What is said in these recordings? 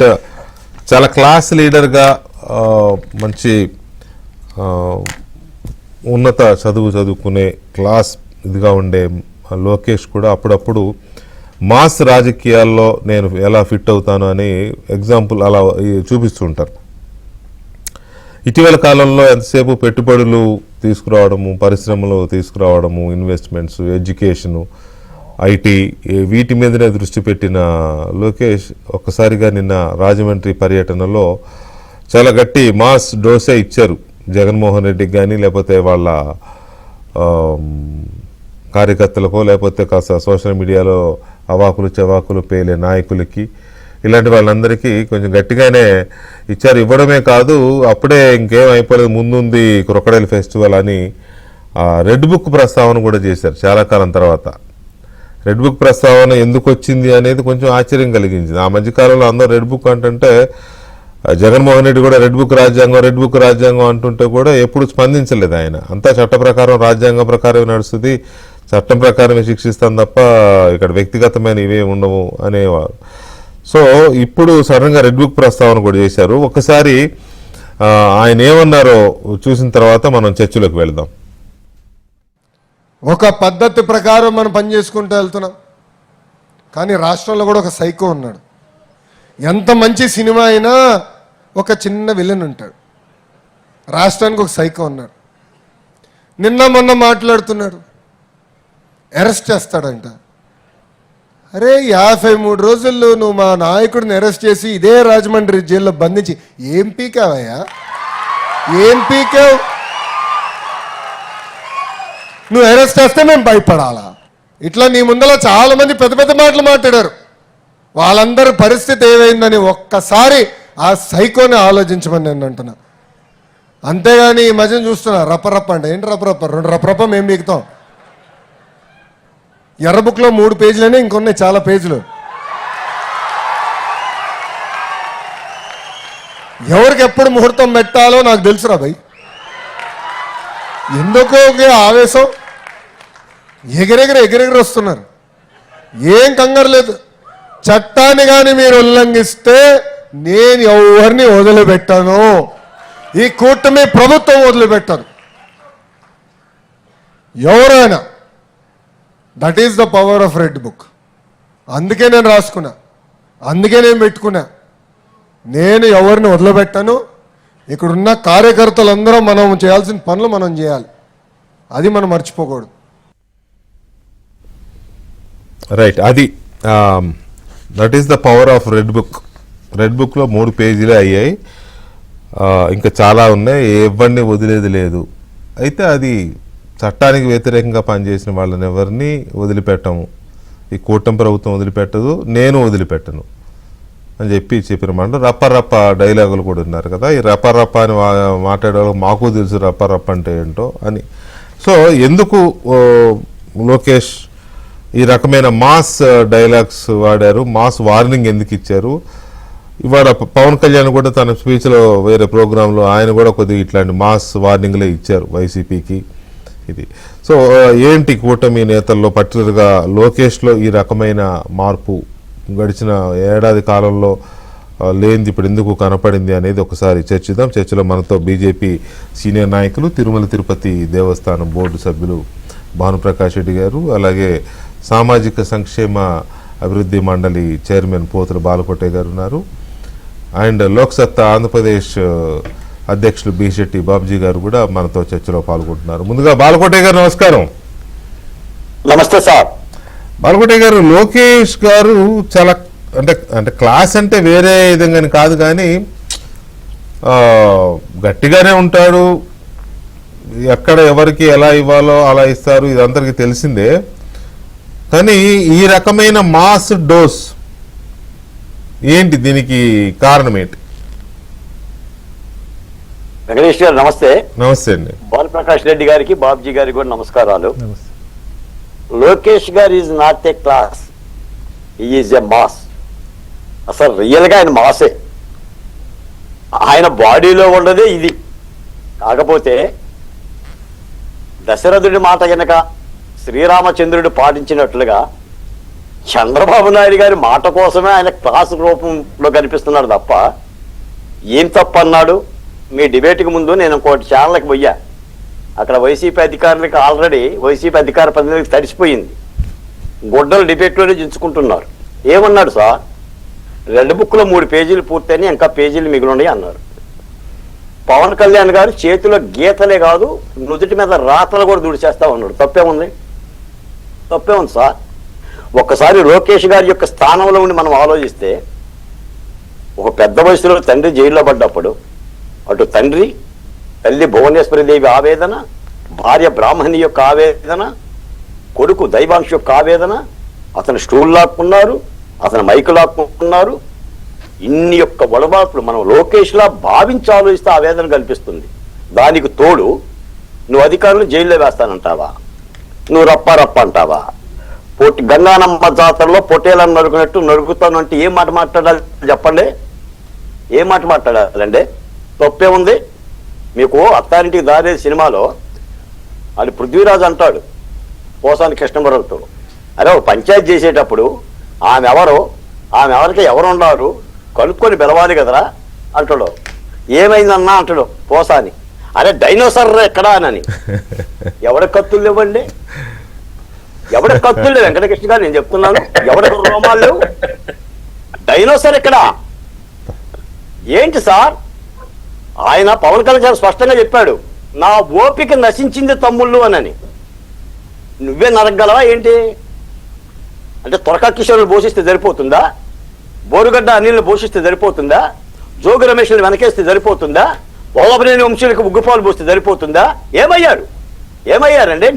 But చాలా class లీడర్గా మంచి ఉన్నత చదువుకునే క్లాస్ ఇదిగా ఉండే లోకేష్ కూడా అప్పుడప్పుడు మాస్ రాజకీయాల్లో నేను ఎలా ఫిట్ అవుతాను అని ఎగ్జాంపుల్ అలా చూపిస్తుంటారు. ఇటీవల కాలంలో ఎంతసేపు పెట్టుబడులు తీసుకురావడము, పరిశ్రమలు తీసుకురావడము, ఇన్వెస్ట్మెంట్స్, ఎడ్యుకేషను, ఐటీ వీటి మీదనే దృష్టి పెట్టిన లోకేష్ ఒక్కసారిగా నిన్న రాజమండ్రి పర్యటనలో చాలా గట్టి మాస్ డోసే ఇచ్చారు జగన్మోహన్ రెడ్డికి కానీ, లేకపోతే వాళ్ళ కార్యకర్తలకో, లేకపోతే కాస్త సోషల్ మీడియాలో అవాకులు చవాకులు పేలే నాయకులకి, ఇలాంటి వాళ్ళందరికీ కొంచెం గట్టిగానే ఇచ్చారు. ఇవ్వడమే కాదు, అప్పుడే ఇంకేం అయిపోలేదు, ముందుంది క్రొకడైల్ ఫెస్టివల్ అని రెడ్ బుక్ ప్రస్తావన కూడా చేశారు. చాలా కాలం తర్వాత రెడ్ బుక్ ప్రస్తావన ఎందుకు వచ్చింది అనేది కొంచెం ఆశ్చర్యం కలిగించింది. ఆ మధ్యకాలంలో అందరూ రెడ్ బుక్ అంటుంటే, జగన్మోహన్ రెడ్డి కూడా రెడ్ బుక్ రాజ్యాంగం అంటుంటే కూడా ఎప్పుడు స్పందించలేదు ఆయన. అంతా చట్ట ప్రకారం, రాజ్యాంగం ప్రకారం నడుస్తుంది, చట్టం ప్రకారమే శిక్షిస్తాం తప్ప ఇక్కడ వ్యక్తిగతమైన ఇవే ఉండవు అనేవారు. సో ఇప్పుడు సడన్గా రెడ్ బుక్ ప్రస్తావన కూడా చేశారు. ఒకసారి ఆయన ఏమన్నారో చూసిన తర్వాత మనం చర్చలోకి వెళ్దాం. ఒక పద్ధతి ప్రకారం మనం పనిచేసుకుంటూ వెళ్తున్నాం, కానీ రాష్ట్రంలో కూడా ఒక సైకో ఉన్నాడు. ఎంత మంచి సినిమా అయినా ఒక చిన్న విలన్ ఉంటాడు. రాష్ట్రానికి ఒక సైకో ఉన్నాడు. నిన్న మొన్న మాట్లాడుతున్నాడు, అరెస్ట్ చేస్తాడంట. అరే 53 రోజుల్లో నువ్వు మా నాయకుడిని అరెస్ట్ చేసి ఇదే రాజమండ్రి జైల్లో బంధించి ఏం పీకావయ్యా? ఏం పీకావు? నువ్వు అరెస్ట్ చేస్తే మేము భయపడాలా? ఇట్లా నీ ముందర చాలా మంది పెద్ద పెద్ద మాటలు మాట్లాడారు. వాళ్ళందరి పరిస్థితి ఏమైందని ఒక్కసారి ఆ సైకోని ఆలోచించమని నేను అంటున్నా. అంతేగాని ఈ మధ్యన చూస్తున్నా రప్పరప్ప అంటే ఏంటి రప్పరప్ప? 2 రప్పరప్ప మేము బీగుతాం. ఎర్ర బుక్లో 3 పేజీలనే, ఇంకొన్నాయి చాలా పేజీలు. ఎవరికి ఎప్పుడు ముహూర్తం పెట్టాలో నాకు తెలుసురా భయ్. ఎందుకో ఆవేశం, ఎగిరెగిరి వస్తున్నారు. ఏం కంగారు లేదు. చట్టాన్ని కానీ మీరు ఉల్లంఘిస్తే నేను ఎవరిని వదిలిపెట్టాను, ఈ కూటమి ప్రభుత్వం వదిలిపెట్టాను. ఎవరైనా, that is the power of red book. అందుకే నేను రాసుకున్నా, అందుకే నేను పెట్టుకున్నా. నేను ఎవరిని వదిలిపెట్టాను. ఇక్కడున్న కార్యకర్తలందరూ మనం చేయాల్సిన పనులు మనం చేయాలి, అది మనం మర్చిపోకూడదు. రైట్, అది that is the power of red book. Red బుక్లో 3 పేజీలే అయ్యాయి, ఇంకా చాలా ఉన్నాయి, ఎవరిని వదిలేది లేదు. అయితే అది చట్టానికి వ్యతిరేకంగా పనిచేసిన వాళ్ళని ఎవరిని వదిలిపెట్టము, ఈ కూటమి ప్రభుత్వం వదిలిపెట్టదు, నేను వదిలిపెట్టను అని చెప్పిన మాట. రప్ప డైలాగులు కూడా ఉన్నారు కదా. ఈ రప్ప అని మాట్లాడేవాళ్ళు మాకు తెలుసు రప్ప అంటే ఏంటో అని. సో ఎందుకు లోకేష్ ఈ రకమైన మాస్ డైలాగ్స్ వాడారు, మాస్ వార్నింగ్ ఎందుకు ఇచ్చారు? ఇవాళ పవన్ కళ్యాణ్ కూడా తన స్పీచ్లో వేరే ప్రోగ్రాంలో ఆయన కూడా కొద్దిగా ఇట్లాంటి మాస్ వార్నింగ్లే ఇచ్చారు వైసీపీకి. ఇది సో ఏంటి కూటమి నేతల్లో పర్టికులర్గా లోకేష్లో ఈ రకమైన మార్పు గడిచిన ఏడాది కాలంలో లేనిది ఇప్పుడు ఎందుకు కనపడింది అనేది ఒకసారి చర్చిద్దాం. చర్చలో మనతో బీజేపీ సీనియర్ నాయకులు, తిరుమల తిరుపతి దేవస్థానం బోర్డు సభ్యులు భానుప్రకాష్ రెడ్డి గారు, అలాగే సామాజిక సంక్షేమ అభివృద్ధి మండలి చైర్మన్ పోతుల బాలకోటే గారు ఉన్నారు, అండ్ లోక్సత్తా ఆంధ్రప్రదేశ్ అధ్యక్షులు బీశెట్టి బాబ్జీ గారు కూడా మనతో చర్చలో పాల్గొంటున్నారు. ముందుగా బాలకోటే గారు నమస్కారం. నమస్తే సార్. బాలకోటే గారు, లోకేష్ గారు చాలా అంటే క్లాస్ అంటే వేరే విధంగా కాదు, కానీ గట్టిగానే ఉంటాడు. ఎక్కడ ఎవరికి ఎలా ఇవ్వాలో అలా ఇస్తారు, ఇది అందరికీ తెలిసిందే. కానీ ఈ రకమైన మాస్ డోస్ ఏంటి, దీనికి కారణం ఏంటి? వెంకటేష్ గారు నమస్తే. నమస్తే అండి. బాలప్రకాష్ రెడ్డి గారికి, బాబ్జీ గారికి కూడా నమస్కారాలు. లోకేష్ గారు is not a class, is a mass. అసలు రియల్ గా ఆయన మాసే. ఆయన బాడీలో ఉన్నదే ఇది. కాకపోతే దశరథుడి మాట గనక శ్రీరామచంద్రుడు పాటించినట్లుగా చంద్రబాబు నాయుడు గారి మాట కోసమే ఆయన క్లాస్ రూపంలో కనిపిస్తున్నాడు తప్ప ఏం తప్పు అన్నాడు? మీ డిబేట్కి ముందు నేను ఇంకోటి ఛానల్కి పోయా. అక్కడ వైసీపీ అధికారులకి ఆల్రెడీ వైసీపీ అధికార ప్రతినిధులకు తడిసిపోయింది. గుడ్డలు డిబేట్లోనే దించుకుంటున్నారు. ఏమన్నాడు సార్? రెడ్ బుక్లో 3 పేజీలు పూర్తయినా ఇంకా పేజీలు మిగిలినాయి అన్నారు. పవన్ కళ్యాణ్ గారు చేతిలో గీతలే కాదు నుదుటి మీద రాతలు కూడా దుడిచేస్తా ఉన్నాడు. తప్పేముంది? తప్పేముంది సార్? ఒక్కసారి లోకేష్ గారి యొక్క స్థానంలో ఉండి మనం ఆలోచిస్తే, ఒక పెద్ద వయసులో తండ్రి జైల్లో పడ్డప్పుడు అటు తండ్రి, తల్లి భువనేశ్వరిదేవి ఆవేదన, భార్య బ్రాహ్మణి యొక్క ఆవేదన, కొడుకు దైవాంశ యొక్క ఆవేదన, అతను స్టూల్ లాక్కున్నారు, అతను మైకు లాక్కున్నారు. ఇన్ని యొక్క వడబాట్లు మనం లోకేష్లా భావించి ఆలోచిస్తే ఆవేదన కల్పిస్తుంది. దానికి తోడు నువ్వు అధికారులు జైల్లో వేస్తానంటావా? నువ్వు రప్ప అంటావా? గంగానమ్మ జాతరలో పొట్టేలను నరుకున్నట్టు నరుకుతాను అంటే ఏం మాట మాట్లాడాలి చెప్పండి? ఏం మాట మాట్లాడాలండి? తప్పే ఉంది? మీకు అత్తారింటికి దారే సినిమాలో అది పృథ్వీరాజ్ అంటాడు పోసాని కృష్ణమూర్తితో, అరే పంచాయతీ చేసేటప్పుడు ఆమె ఎవరికి ఎవరు ఉన్నారు కనుక్కొని పిలవాలి కదరా అంటాడు. ఏమైందన్నా అంటాడు పోసాని. అరే డైనోసార్ ఎక్కడా అని. ఎవడ కత్తులు ఇవ్వండి, ఎవడ కత్తులు లేవు వెంకటకృష్ణ గారు, నేను చెప్తున్నాను. ఎవడ రోమాలు లేవు, డైనోసార్ ఎక్కడా? ఏంటి సార్? ఆయన పవన్ కళ్యాణ్ స్పష్టంగా చెప్పాడు, నా ఓపిక నశించింది తమ్ముళ్ళు అని. నువ్వే నరగలవా ఏంటి? అంటే త్వరకా కిషోర్లు పోషిస్తే సరిపోతుందా? బోరుగడ్డ అనిల్ని పోషిస్తే సరిపోతుందా? జోగి రమేష్ని వెనకేస్తే సరిపోతుందా? వల్లభనేని వంశీలకు ఉగ్గుపాలు పోస్తే సరిపోతుందా? ఏమయ్యారండి?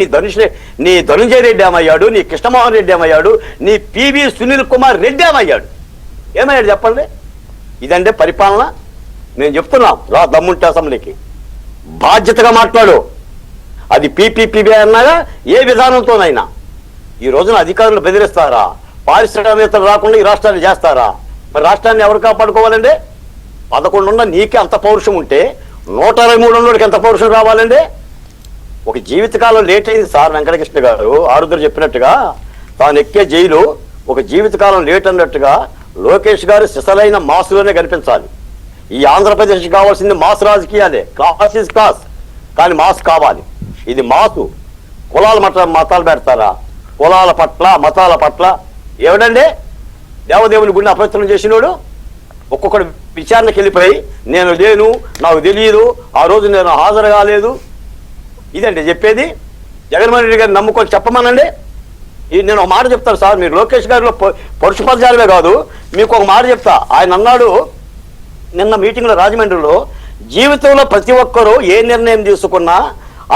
నీ ధనుంజయ రెడ్డి ఏమయ్యాడు? నీ కృష్ణమోహన్ రెడ్డి ఏమయ్యాడు? నీ పివి సునీల్ కుమార్ రెడ్డి ఏమయ్యాడు? ఏమయ్యాడు చెప్పండి? ఇదంటే పరిపాలన? నేను చెప్తున్నా, రా దమ్ముంటే అసెంబ్లీకి బాధ్యతగా మాట్లాడు. అది పీపీపీబీ అన్నాగా ఏ విధానంతోనైనా. ఈ రోజున అధికారులు బెదిరిస్తారా? పారిశ్రామికవేత్తలు రాకుండా ఈ రాష్ట్రాన్ని చేస్తారా? మరి రాష్ట్రాన్ని ఎవరు కాపాడుకోవాలండి? 11 ఉన్న నీకే అంత పౌరుషం ఉంటే 123 ఉన్నోడికి ఎంత పౌరుషం రావాలండి? ఒక జీవితకాలం లేట్ అయింది సార్. వెంకటకృష్ణ గారు ఆరుద్ర చెప్పినట్టుగా తాను ఎక్కే జైలు ఒక జీవితకాలం లేట్ అన్నట్టుగా లోకేష్ గారు సిసలైన మాసులోనే కనిపించాలి. ఈ ఆంధ్రప్రదేశ్ కావాల్సింది మాస్ రాజకీయాలే. క్లాస్ ఇస్ క్లాస్, కానీ మాస్ కావాలి. ఇది మాసు. కులాల మతాలు పెడతారా? కులాల పట్ల మతాల పట్ల ఏమిటండి? దేవదేవుని గుడిని అపవిత్రం చేసినోడు ఒక్కొక్కడు విచారణకి వెళ్ళిపోయి నేను లేను, నాకు తెలియదు, ఆ రోజు నేను హాజరు కాలేదు, ఇదండి చెప్పేది. జగన్మోహన్ రెడ్డి గారిని నమ్ముకొని చెప్పమనండి. నేను ఒక మాట చెప్తాను సార్, మీరు లోకేష్ గారిలో పరుషపదజాలమే కాదు, మీకు ఒక మాట చెప్తా. ఆయన అన్నాడు నిన్న మీటింగ్లో రాజమండ్రిలో, జీవితంలో ప్రతి ఒక్కరూ ఏ నిర్ణయం తీసుకున్నా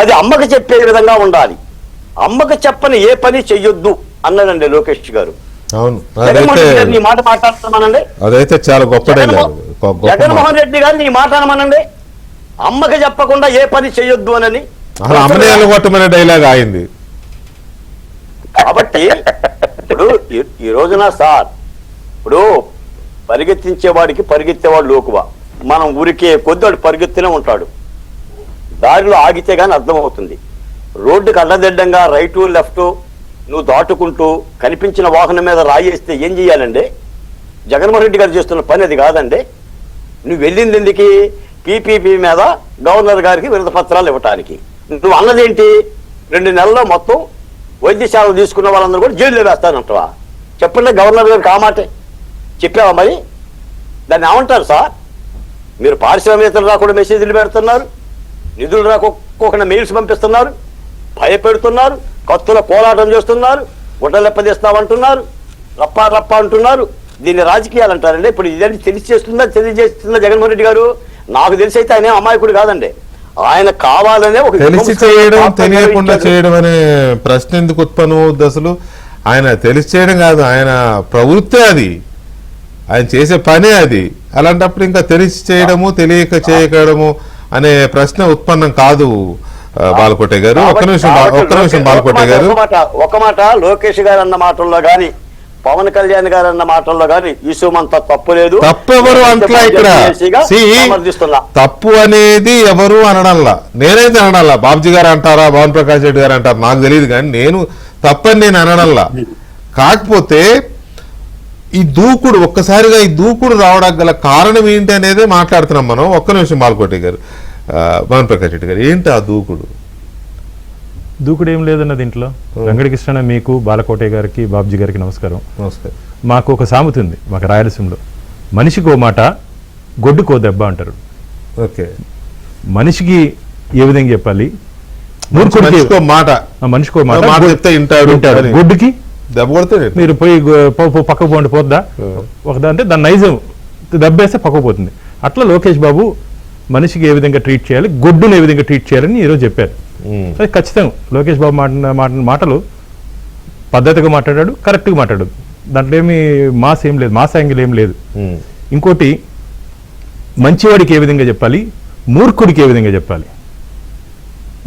అది అమ్మకు చెప్పే విధంగా ఉండాలి, అమ్మకు చెప్పని ఏ పని చెయ్యొద్దు అన్నాడండి లోకేష్ గారు. అవును, నీ మాట మాట్లాడతామనండి. అదైతే చాలా గొప్ప డైలాగ్. జగన్మోహన్ రెడ్డి గారు నీ మాట అనమనండి, అమ్మకి చెప్పకుండా ఏ పని చెయ్యొద్దు అని. అమ్మనే కొట్టమనే డైలాగ్ అయింది. కాబట్టి ఇప్పుడు ఈ రోజున సార్, ఇప్పుడు పరిగెత్తించేవాడికి పరిగెత్తేవాడు లోకువా. మనం ఊరికే కొద్దివాడు పరిగెత్తినే ఉంటాడు, దారిలో ఆగితే గానీ అర్థమవుతుంది. రోడ్డుకి అడ్డదిడ్డంగా రైటు లెఫ్ట్ నువ్వు దాటుకుంటూ కనిపించిన వాహనం మీద రాయేస్తే ఏం చెయ్యాలండి? జగన్మోహన్ రెడ్డి గారు చేస్తున్న పని అది కాదండి. నువ్వు వెళ్ళింది ఎందుకు? పీపీపీ మీద గవర్నర్ గారికి వినతి పత్రాలు ఇవ్వటానికి. నువ్వు అన్నదేంటి? 2 నెలల్లో మొత్తం వైద్యశాలలు తీసుకున్న వాళ్ళందరూ కూడా జైల్లో వేస్తానంటావా? చెప్పండి గవర్నర్ గారికి ఆ మాటే చెప్పావా? మరి దాన్ని ఏమంటారు సార్? మీరు పారిశ్రామికవేత్తలు రాకుండా మెసేజ్లు పెడుతున్నారు, నిధులు రాకుండా మెయిల్స్ పంపిస్తున్నారు, భయపెడుతున్నారు, కత్తుల పోరాటం చేస్తున్నారు, గుడ్డలెప్పదీస్తామంటున్నారు, రప్ప అంటున్నారు. దీన్ని రాజకీయాలు అంటారండి. ఇప్పుడు ఇదంతా తెలియజేస్తుందా జగన్మోహన్ రెడ్డి గారు? నాకు తెలిసి అయితే ఆయన అమాయకుడు కాదండి. ఆయన కావాలనే ఒక తెలిసి చేయడం తెలియకుండా చేయడం అనే ప్రశ్న ఎందుకు ఉత్పన్నం అవుద్ది అసలు? ఆయన తెలిసి చేయడం కాదు, ఆయన ప్రవృత్తే అది, ఆయన చేసే పనే అది. అలాంటప్పుడు ఇంకా తెలిసి చేయడము తెలియక చేయడము అనే ప్రశ్న ఉత్పన్నం కాదు. బాలకోటే గారు ఒక్క నిమిషం బాలకోటే గారు, ఒక మాట లోకేష్ గారు అన్న మాటల్లో గాని పవన్ కళ్యాణ్ గారు అన్న మాటల్లో గాని ఇసుమంత తప్పు లేదు. తప్పు ఎవరు అంటలా ఇక్కడ. తప్పు అనేది ఎవరు అనడంలా, నేనైతే అనడంలా. బాబుజీ గారు అంటారా, భవన్ ప్రకాష్ రెడ్డి గారు అంటారా నాకు తెలియదు, కానీ నేను తప్పని నేను అనడంలా. కాకపోతే ఈ దూకుడు ఒక్కసారిగా ఈ దూకుడు రావడానికి గల కారణం ఏంటి అనేదే మాట్లాడుతున్నాం మనం. ఒక్క నిమిషం బాలకోటి గారు, భవన్ ప్రకాష్ రెడ్డి గారు, ఏంటి ఆ దూకుడు? దూకుడు ఏం లేదన్న దీంట్లో. వెంకటకృష్ణ మీకు, బాలకోటే గారికి, బాబ్జీ గారికి నమస్కారం. నమస్కారం. మాకు ఒక సామెత ఉంది మాకు రాయలసీమలో, మనిషికి ఓ మాట గొడ్డుకో దెబ్బ అంటారు. ఓకే, మనిషికి ఏ విధంగా చెప్పాలి, మూర్ఖుడికి మనిషికో మాట, మనిషికో మాట మాట చెప్తే వింటాడు, వింటాడు. గొడ్డుకి దెబ్బ కొడితే మీరు పోయి పక్కకు పోండి పోద్దా ఒకదా అంటే దాని నైజం దెబ్బేస్తే పక్కకు పోతుంది. అట్లా లోకేష్ బాబు మనిషికి ఏ విధంగా ట్రీట్ చేయాలి, గొడ్డును ఏ విధంగా ట్రీట్ చేయాలని ఈరోజు చెప్పారు. అది ఖచ్చితంగా లోకేష్ బాబు మాటలు పద్ధతిగా మాట్లాడాడు, కరెక్ట్గా మాట్లాడాడు. దాంట్లో ఏమి మాస్ ఏం లేదు, మాస్ యాంగిల్ ఏం లేదు. ఇంకోటి, మంచివాడికి ఏ విధంగా చెప్పాలి, మూర్ఖుడికి ఏ విధంగా చెప్పాలి.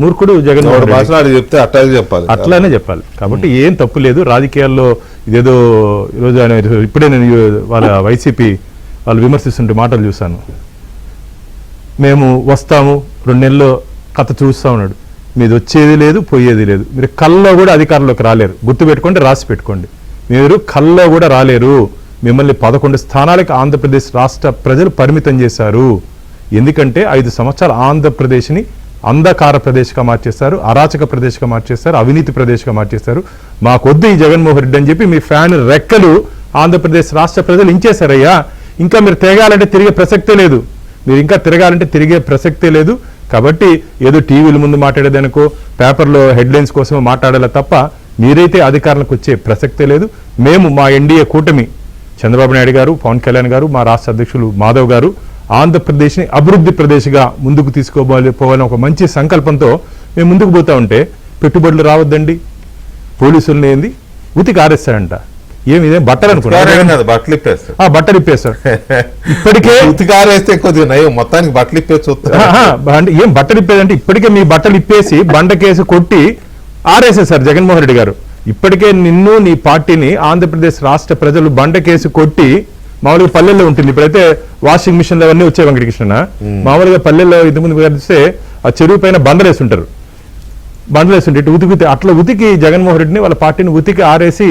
మూర్ఖుడు జగన్మోహన్ రెడ్డి చెప్తే అట్లాగే చెప్పాలి, అట్లానే చెప్పాలి. కాబట్టి ఏం తప్పు లేదు. రాజకీయాల్లో ఇదేదో ఈరోజు ఆయన ఇప్పుడే నేను వాళ్ళ వైసీపీ వాళ్ళు విమర్శిస్తుంటే మాటలు చూశాను. మేము వస్తాము 2 నెలల్లో కథ చూస్తా ఉన్నాడు. మీది వచ్చేది లేదు, పోయేది లేదు. మీరు కల్లో కూడా అధికారంలోకి రాలేరు. గుర్తుపెట్టుకోండి, రాసి పెట్టుకోండి. మీరు కల్లో కూడా రాలేరు. మిమ్మల్ని 11 స్థానాలకు ఆంధ్రప్రదేశ్ రాష్ట్ర ప్రజలు పరిమితం చేశారు. ఎందుకంటే 5 సంవత్సరాలు ఆంధ్రప్రదేశ్ని అంధకార ప్రదేశ్గా మార్చేస్తారు, అరాచక ప్రదేశ్గా మార్చేస్తారు, అవినీతి ప్రదేశ్గా మార్చేస్తారు. మాకొద్దు ఈ జగన్మోహన్ రెడ్డి అని చెప్పి మీ ఫ్యాన్ రెక్కలు ఆంధ్రప్రదేశ్ రాష్ట్ర ప్రజలు ఇంచేశారయ్యా. ఇంకా మీరు తిరగాలంటే తిరిగే ప్రసక్తే లేదు. మీరు ఇంకా తిరగాలంటే తిరిగే ప్రసక్తే లేదు. కాబట్టి ఏదో టీవీల ముందు మాట్లాడేదనుకో, పేపర్లో హెడ్లైన్స్ కోసం మాట్లాడాల తప్ప మీరైతే అధికారంలోకి వచ్చే ప్రసక్తే లేదు. మేము మా ఎన్డీఏ కూటమి, చంద్రబాబు నాయుడు గారు, పవన్ కళ్యాణ్ గారు, మా రాష్ట్ర అధ్యక్షులు మాధవ్ గారు ఆంధ్రప్రదేశ్ని అభివృద్ధి ప్రదేశ్గా ముందుకు పోవాలని ఒక మంచి సంకల్పంతో మేము ముందుకు పోతా ఉంటే పెట్టుబడులు రావద్దండి, పోలీసుల్ని ఏంది ఉతికి ఆరేస్తాడంట. ఏమి ఇదే బట్టలు అనుకున్నారు, బట్టలు ఇప్పేస్తాడు. ఇప్పటికే ఉతికి ఆరేస్తే కొద్దిగా నయం, మొత్తానికి బట్టలు ఇప్పేసి అంటే ఏం బట్టలు ఇప్పేదంటే ఇప్పటికే మీ బట్టలు ఇప్పేసి బండకేసి కొట్టి ఆరేసేసారు జగన్మోహన్ రెడ్డి గారు. ఇప్పటికే నిన్ను నీ పార్టీని ఆంధ్రప్రదేశ్ రాష్ట్ర ప్రజలు బండకేసి కొట్టి, మామూలుగా పల్లెల్లో ఉంటుంది, ఇప్పుడైతే వాషింగ్ మిషన్లు అవన్నీ వచ్చాయి వెంకటకృష్ణ. మామూలుగా పల్లెల్లో ఇంతకుముందు కలిస్తే ఆ చెరువు పైన బండలేస్తుంటారు, బండలేస్తుంటే ఇటు ఉతికితే అట్లా ఉతికి జగన్మోహన్ రెడ్డిని వాళ్ళ పార్టీని ఉతికి ఆరేసి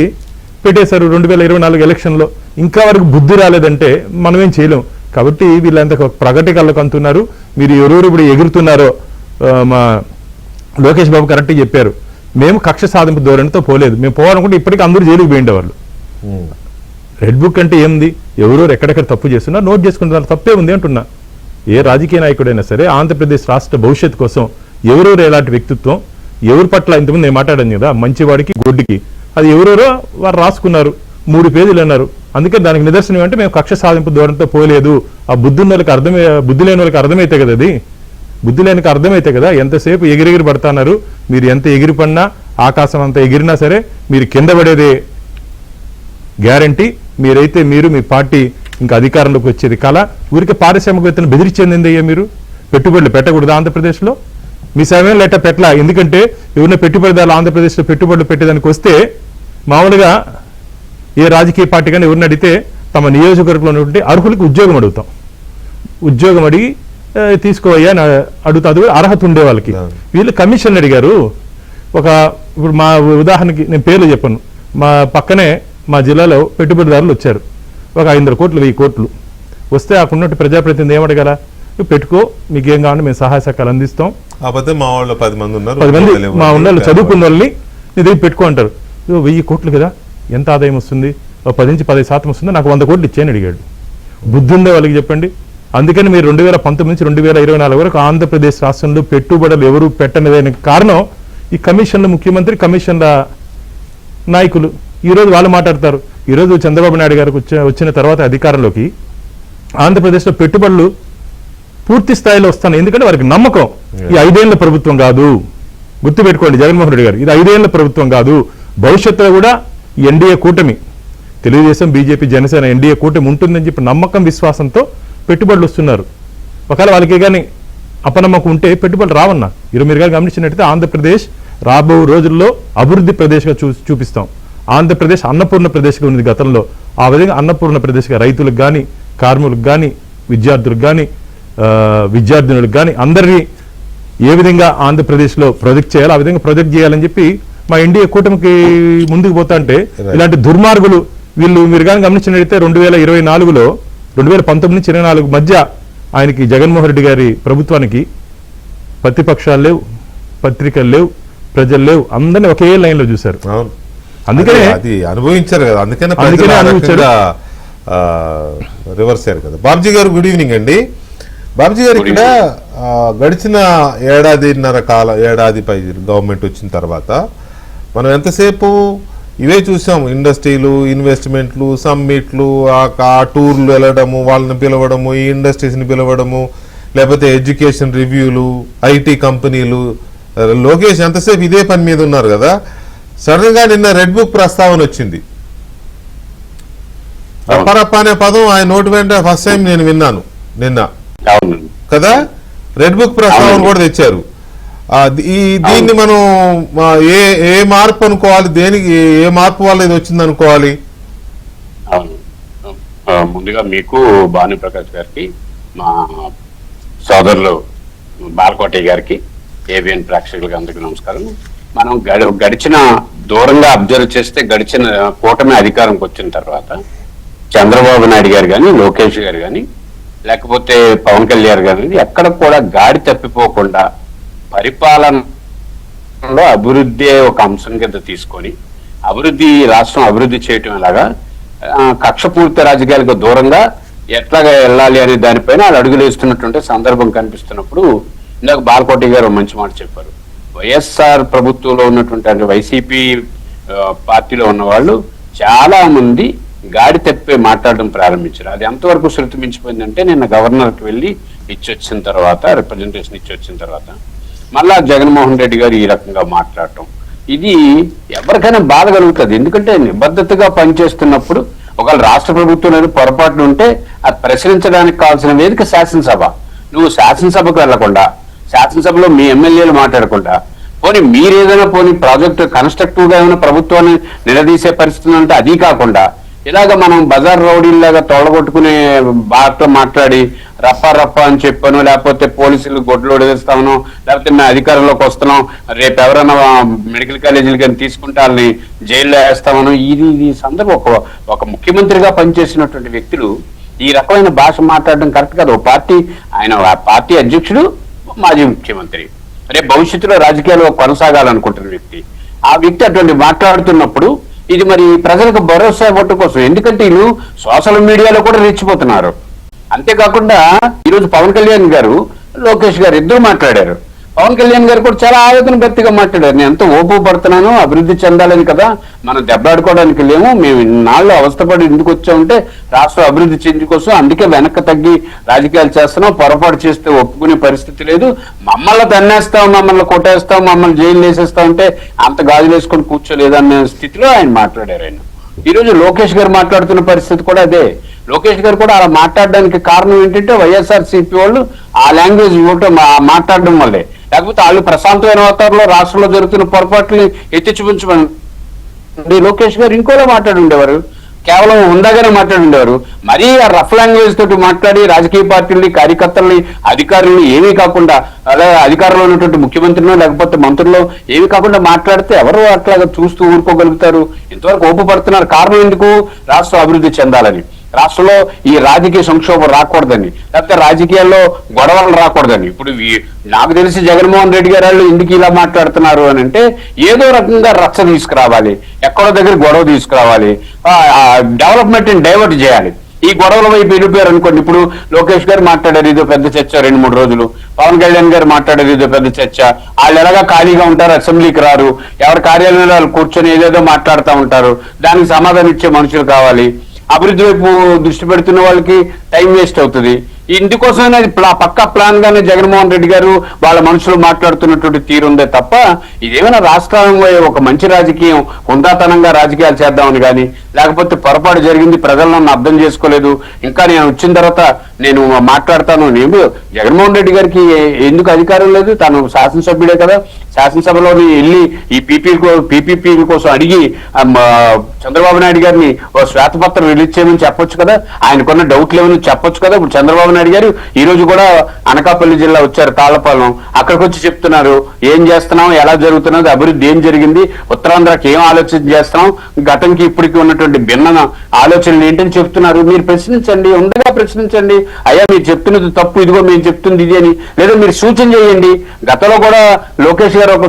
పెట్టేశారు 2024 ఎలక్షన్లో. ఇంకా వరకు బుద్ధి రాలేదంటే మనం ఏం చేయలేం. కాబట్టి వీళ్ళంతా ప్రగతి కళ్ళకు అంటున్నారు. మీరు ఎవరెవరు ఇప్పుడు ఎగురుతున్నారో, మా లోకేష్ బాబు కరెక్ట్గా చెప్పారు, మేము కక్ష సాధింపు ధోరణితో పోలేదు. మేము పోవాలనుకుంటే ఇప్పటికీ అందరూ జైలుకి పోయిండేవాళ్ళు. రెడ్ బుక్ అంటే ఏంది, ఎవరెవరు ఎక్కడెక్కడ తప్పు చేస్తున్నా నోట్ చేసుకుంటున్నారు, తప్పే ఉంది అంటున్నా. ఏ రాజకీయ నాయకుడైనా సరే ఆంధ్రప్రదేశ్ రాష్ట్ర భవిష్యత్తు కోసం ఎవరెవరు ఎలాంటి వ్యక్తిత్వం, ఎవరి పట్ల ఇంతకుముందు నేను మాట్లాడాను కదా, మంచివాడికి గొడ్డికి, అది ఎవరెవరో వారు రాసుకున్నారు, 3 పేజీలు అన్నారు. అందుకే దానికి నిదర్శనం అంటే మేము కక్ష సాధింపు ధోరణితో పోలేదు. ఆ బుద్ధి ఉన్న వాళ్ళకి బుద్ధి లేని వాళ్ళకి అర్థమైతే కదా, అది బుద్ధి లేనికి అర్థమైతే కదా. ఎంతసేపు ఎగిరెగిరి పడతాన్నారు. మీరు ఎంత ఎగిరి పడినా, ఆకాశం అంత ఎగిరినా సరే మీరు కింద పడేదే గ్యారంటీ. మీరైతే మీ పార్టీ ఇంకా అధికారంలోకి వచ్చేది కళ. ఊరికి పారిశ్రామికవేత్తలను బెదిరించేది ఏందయ్యా, మీరు పెట్టుబడులు పెట్టకూడదు ఆంధ్రప్రదేశ్లో. మీ సమయం లెట్ట పెట్టలా. ఎందుకంటే ఎవరిన పెట్టుబడిదారులు ఆంధ్రప్రదేశ్లో పెట్టుబడులు పెట్టేదానికి వస్తే మామూలుగా ఏ రాజకీయ పార్టీ కానీ ఎవరిని అడిగితే తమ నియోజకవర్గంలో ఉన్నటువంటి అర్హులకు ఉద్యోగం అడుగుతాం. ఉద్యోగం అడిగి తీసుకోవయ్యా అని అడుగుతా, అది అర్హత ఉండే వాళ్ళకి. వీళ్ళు కమిషన్ అడిగారు. ఇప్పుడు మా ఉదాహరణకి నేను పేర్లు చెప్పను, మా పక్కనే మా జిల్లాలో పెట్టుబడిదారులు వచ్చారు. ఒక 500 కోట్లు 1000 కోట్లు వస్తే అక్కడున్నట్టు ప్రజాప్రతినిధి ఏమడగల, పెట్టుకో, మీకేం కావాలంటే మేము సహాయ సహకారాలు అందిస్తాం. మా వాళ్ళు 10 మంది ఉన్నారు, 10 మంది మా ఉన్న చదువుకున్న వాళ్ళని నీ దగ్గర పెట్టుకో అంటారు. 1000 కోట్లు కదా, ఎంత ఆదాయం వస్తుంది, 10 నుంచి 15% వస్తుంది, నాకు 100 కోట్లు ఇచ్చేయని అడిగాడు. బుద్ధి ఉందే వాళ్ళకి చెప్పండి. అందుకని మీరు 2019 నుంచి 2024 వరకు ఆంధ్రప్రదేశ్ రాష్ట్రంలో పెట్టుబడులు ఎవరు పెట్టనిదానికి కారణం ఈ కమిషన్ల ముఖ్యమంత్రి, కమిషన్ల నాయకులు. ఈరోజు వాళ్ళు మాట్లాడతారు. ఈరోజు చంద్రబాబు నాయుడు గారికి వచ్చిన తర్వాత అధికారంలోకి ఆంధ్రప్రదేశ్లో పెట్టుబడులు పూర్తి స్థాయిలో వస్తాయి. ఎందుకంటే వారికి నమ్మకం, ఈ 5 ఏళ్ల ప్రభుత్వం కాదు. గుర్తుపెట్టుకోండి జగన్మోహన్ రెడ్డి గారు, ఇది 5 ఏళ్ల ప్రభుత్వం కాదు. భవిష్యత్తులో కూడా ఎన్డీఏ కూటమి, తెలుగుదేశం, బీజేపీ, జనసేన ఎన్డీఏ కూటమి ఉంటుందని చెప్పి నమ్మకం, విశ్వాసంతో పెట్టుబడులు వస్తున్నారు. ఒకవేళ వాళ్ళకి కానీ అపనమ్మకం ఉంటే పెట్టుబడులు రావన్నా. మీరు కానీ గమనించినట్టయితే ఆంధ్రప్రదేశ్ రాబో రోజుల్లో అభివృద్ధి ప్రదేశ్గా చూపిస్తాం. ఆంధ్రప్రదేశ్ అన్నపూర్ణ ప్రదేశ్గా ఉంది గతంలో. ఆ విధంగా అన్నపూర్ణ ప్రదేశ్గా రైతులకు కానీ, కార్మికులకు కానీ, విద్యార్థులకు కానీ, విద్యార్థినులకు కానీ అందరినీ ఏ విధంగా ఆంధ్రప్రదేశ్లో ప్రొజెక్ట్ చేయాలో ఆ విధంగా ప్రొజెక్ట్ చేయాలని చెప్పి మా ఎన్డీఏ కూటమికి ముందుకు పోతా అంటే ఇలాంటి దుర్మార్గులు వీళ్ళు మీరు కానీ గమనించినట్లయితే 2024లో 2019 నుంచి 24 మధ్య ఆయనకి జగన్మోహన్ రెడ్డి గారి ప్రభుత్వానికి ప్రతిపక్షాలు లేవు, పత్రికలు లేవు, ప్రజలు లేవు, అందరినీ ఒకే లైన్ లో చూశారు. అవును, అందుకనే అది అనుభవించారు కదా, అందుకనే అనుభవించారు. రివర్స్ అయ్యారు కదా. బాబ్జీ గారు గుడ్ ఈవినింగ్ అండి. బాబ్జీ గారు ఇక్కడ గడిచిన ఏడాది పై గవర్నమెంట్ వచ్చిన తర్వాత మనం ఎంతసేపు ఇవే చూసాం, ఇండస్ట్రీలు, ఇన్వెస్ట్మెంట్లు, సమ్మిట్లు, ఆ టూర్లు వెళ్ళడము, వాళ్ళని పిలవడము, ఈ ఇండస్ట్రీస్ని పిలవడము, లేకపోతే ఎడ్యుకేషన్ రివ్యూలు, ఐటీ కంపెనీలు. లోకేష్ ఎంతసేపు ఇదే పని మీద ఉన్నారు కదా. సడన్ గా నిన్న రెడ్ బుక్ ప్రస్తావన వచ్చింది. రప్పరప్ప అనే పదం ఆయన నోటి వెంట ఫస్ట్ టైం నేను విన్నాను నిన్న కదా. రెడ్ బుక్ ప్రస్తావన కూడా తెచ్చారు. దీన్ని మనం ఏ మార్పు అనుకోవాలి, దేనికి ఏ మార్పు వల్ల ఇది వచ్చింది అనుకోవాలి? అవును, ముందుగా మీకు భానుప్రకాష్ గారికి, మా సోదరులు బాలకోటి గారికి, ఏబిఎన్ ప్రేక్షకులకి అందరికీ నమస్కారం. మనం గడిచిన దూరంగా అబ్జర్వ్ చేస్తే గడిచిన కూటమి అధికారంకి వచ్చిన తర్వాత చంద్రబాబు నాయుడు గారు కానీ, లోకేష్ గారు కానీ, లేకపోతే పవన్ కళ్యాణ్ గారు కానీ ఎక్కడ కూడా గాడి తప్పిపోకుండా పరిపాలనలో అభివృద్ధి ఒక అంశం కింద తీసుకొని రాష్ట్రం అభివృద్ధి చేయటం ఎలాగా, కక్షపూరిత రాజకీయాలకు దూరంగా ఎట్లాగా వెళ్ళాలి అనే దానిపైన వాళ్ళు అడుగులు వేస్తున్నటువంటి సందర్భం కనిపిస్తున్నప్పుడు ఇందాక బాలకోటి గారు మంచి మాట చెప్పారు. వైఎస్ఆర్ ప్రభుత్వంలో ఉన్నటువంటి వైసీపీ పార్టీలో ఉన్న వాళ్ళు చాలా మంది గాడి తప్పి మాట్లాడడం ప్రారంభించారు. అది ఎంతవరకు శృతి మించిపోయిందంటే నిన్న గవర్నర్కి వెళ్ళి ఇచ్చొచ్చిన తర్వాత, రిప్రజెంటేషన్ ఇచ్చొచ్చిన తర్వాత మళ్ళా జగన్మోహన్ రెడ్డి గారు ఈ రకంగా మాట్లాడటం, ఇది ఎవరికైనా బాధ కలుగుతుంది. ఎందుకంటే నిబద్ధతగా పనిచేస్తున్నప్పుడు ఒకవేళ రాష్ట్ర ప్రభుత్వంలో పొరపాట్లు ఉంటే అది ప్రశ్నించడానికి కావాల్సిన వేదిక శాసనసభ. నువ్వు శాసనసభకు వెళ్లకుండా, శాసనసభలో మీ ఎమ్మెల్యేలు మాట్లాడకుండా, పోనీ మీరేదైనా ప్రాజెక్టు కన్స్ట్రక్టివ్ గా ఏమైనా ప్రభుత్వాన్ని నిలదీసే పరిస్థితులు అంటే అది కాకుండా ఇలాగ మనం బజార్ రౌడీలాగా తోడగొట్టుకునే బాటలో మాట్లాడి రప్ప అని చెప్పాను, లేకపోతే పోలీసులు గొడ్లు వేస్తామను, లేకపోతే మేము అధికారంలోకి వస్తున్నాం, రేపు ఎవరైనా మెడికల్ కాలేజీలు కానీ తీసుకుంటే వాళ్ళని జైల్లో వేస్తామను, ఇది సందర్భం ఒక ముఖ్యమంత్రిగా పనిచేసినటువంటి వ్యక్తులు ఈ రకమైన భాష మాట్లాడడం కరెక్ట్ కాదు. ఆయన పార్టీ అధ్యక్షుడు, మాజీ ముఖ్యమంత్రి, రేపు భవిష్యత్తులో రాజకీయాల్లో కొనసాగాలనుకుంటున్న వ్యక్తి, ఆ వ్యక్తి అటువంటి మాట్లాడుతున్నప్పుడు ఇది మరి ప్రజలకు భరోసా ఇవ్వటం కోసం. ఎందుకంటే వీళ్ళు సోషల్ మీడియాలో కూడా రెచ్చిపోతున్నారు. అంతేకాకుండా ఈరోజు పవన్ కళ్యాణ్ గారు, లోకేష్ గారు ఇద్దరు మాట్లాడారు. పవన్ కళ్యాణ్ గారు కూడా చాలా ఆవేదన భర్తీగా మాట్లాడారు. నేను ఎంతో ఓపు పడుతున్నాను, అభివృద్ధి చెందాలని కదా, మనం దెబ్బలాడుకోవడానికి లేము, మేము ఇన్నాళ్ళు అవస్థపడి ఎందుకు వచ్చామంటే రాష్ట్ర అభివృద్ధి చెంది కోసం, అందుకే వెనక్కి తగ్గి రాజకీయాలు చేస్తున్నాం, పొరపాటు చేస్తే ఒప్పుకునే పరిస్థితి లేదు, మమ్మల్ని దన్నేస్తాం, మమ్మల్ని కొట్టేస్తాం, మమ్మల్ని జైలు వేసేస్తాం అంటే అంత గాజులు వేసుకొని కూర్చోలేదనే స్థితిలో ఆయన మాట్లాడారు. ఆయన ఈరోజు లోకేష్ గారు మాట్లాడుతున్న పరిస్థితి కూడా అదే. లోకేష్ గారు కూడా అలా మాట్లాడడానికి కారణం ఏంటంటే వైఎస్ఆర్సీపీ వాళ్ళు ఆ లాంగ్వేజ్ ఇవ్వటం, మాట్లాడడం వల్లే. లేకపోతే వాళ్ళు ప్రశాంతమైన వాతావరణంలో రాష్ట్రంలో జరుగుతున్న పొరపాట్లని ఎత్తి చూపించమని లోకేష్ గారు ఇంకోలా మాట్లాడి ఉండేవారు, కేవలం ఉండగానే మాట్లాడి ఉండేవారు. మరీ ఆ రఫ్ లాంగ్వేజ్ తోటి మాట్లాడి రాజకీయ పార్టీలని, కార్యకర్తల్ని, అధికారులని ఏమీ కాకుండా, అలాగే అధికారంలో ఉన్నటువంటి ముఖ్యమంత్రిలో లేకపోతే మంత్రుల్లో ఏమీ కాకుండా మాట్లాడితే ఎవరు అట్లాగా చూస్తూ ఊరుకోగలుగుతారు? ఇంతవరకు ఓపపడుతున్నారు. కారణం ఎందుకు? రాష్ట్రం అభివృద్ధి చెందాలని, రాష్ట్రంలో ఈ రాజకీయ సంక్షోభం రాకూడదని, లేకపోతే రాజకీయాల్లో గొడవలు రాకూడదని. ఇప్పుడు నాకు తెలిసి జగన్మోహన్ రెడ్డి గారు వాళ్ళు ఎందుకు ఇలా మాట్లాడుతున్నారు అని అంటే ఏదో రకంగా రచ్చ తీసుకురావాలి, ఎక్కడో దగ్గర గొడవ తీసుకురావాలి, డెవలప్మెంట్ డైవర్ట్ చేయాలి. ఈ గొడవల వైపు వెళ్ళిపోయారు అనుకోండి. ఇప్పుడు లోకేష్ గారు మాట్లాడారు, ఇదో పెద్ద చర్చ 2-3 రోజులు. పవన్ కళ్యాణ్ గారు మాట్లాడారు, ఇదో పెద్ద చర్చ. వాళ్ళు ఎలాగా ఖాళీగా ఉంటారు, అసెంబ్లీకి రారు, ఎవరి కార్యాలయంలో వాళ్ళు కూర్చొని ఏదేదో మాట్లాడుతూ ఉంటారు. దానికి సమాధానం ఇచ్చే మనుషులు కావాలి. అభివృద్ధి వైపు దృష్టి పెడుతున్న వాళ్ళకి టైం వేస్ట్ అవుతుంది. ఇందుకోసమే పక్కా ప్లాన్ గానే జగన్మోహన్ రెడ్డి గారు వాళ్ళ మనుషులు మాట్లాడుతున్నటువంటి తీరుందే తప్ప ఇదేమైనా రాష్ట్రంలో ఒక మంచి రాజకీయం, హుందాతనంగా రాజకీయాలు చేద్దామని కానీ, లేకపోతే పొరపాటు జరిగింది, ప్రజలు నన్ను అర్థం చేసుకోలేదు, ఇంకా నేను వచ్చిన తర్వాత నేను మాట్లాడతాను. నేను జగన్మోహన్ రెడ్డి గారికి ఎందుకు అధికారం లేదు? తాను శాసనసభ్యుడే కదా, శాసనసభలోని వెళ్ళి ఈ పీపీపీ కోసం అడిగి చంద్రబాబు నాయుడు గారిని ఓ శ్వేతపత్రం రిలీజ్ చేయమని చెప్పొచ్చు కదా, ఆయనకున్న డౌట్లు ఏమని చెప్పొచ్చు కదా. ఇప్పుడు చంద్రబాబు నాయుడు గారు ఈ రోజు కూడా అనకాపల్లి జిల్లా వచ్చారు, తాళ్లపాలెం, అక్కడికి వచ్చి చెప్తున్నారు ఏం చేస్తున్నాం, ఎలా జరుగుతున్నది, అభివృద్ధి ఏం జరిగింది, ఉత్తరాంధ్రకి ఏం ఆలోచన చేస్తున్నాం, గతంకి ఇప్పటికి ఉన్నటువంటి భిన్న ఆలోచనలు ఏంటని చెప్తున్నారు. మీరు ప్రశ్నించండి, ఉండగా ప్రశ్నించండి. అయ్యా మీరు చెప్తున్నది తప్పు, ఇదిగో మేము చెప్తుంది ఇది అని, లేదా మీరు సూచన చేయండి. గతంలో కూడా లోకేష్ గారు ఒక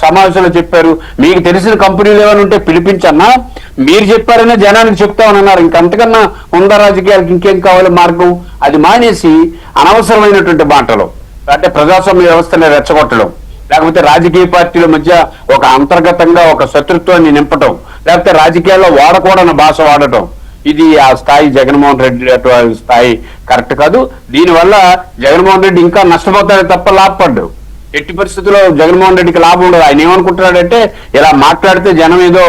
సమావేశంలో చెప్పారు, మీకు తెలిసిన కంపెనీలు ఏమైనా ఉంటే పిలిపించన్నా, మీరు చెప్పారనే జనానికి చెప్తామని అన్నారు. ఇంకంతకన్నా ఉందా రాజకీయాలకు, ఇంకేం కావాలి మార్గం? అది మానేసి అనవసరమైనటువంటి మాటలు, అంటే ప్రజాస్వామ్య వ్యవస్థని రెచ్చగొట్టడం, లేకపోతే రాజకీయ పార్టీల మధ్య ఒక అంతర్గతంగా ఒక శత్రుత్వాన్ని నింపటం, లేకపోతే రాజకీయాల్లో వాడకూడని భాష వాడటం, ఇది ఆ స్థాయి జగన్మోహన్ రెడ్డి స్థాయి కరెక్ట్ కాదు. దీనివల్ల జగన్మోహన్ రెడ్డి ఇంకా నష్టపోతాడే తప్ప లాభపడ్డు. ఎట్టి పరిస్థితుల్లో జగన్మోహన్ రెడ్డికి లాభం ఉండదు. ఆయన ఏమనుకుంటున్నాడంటే ఇలా మాట్లాడితే జనం ఏదో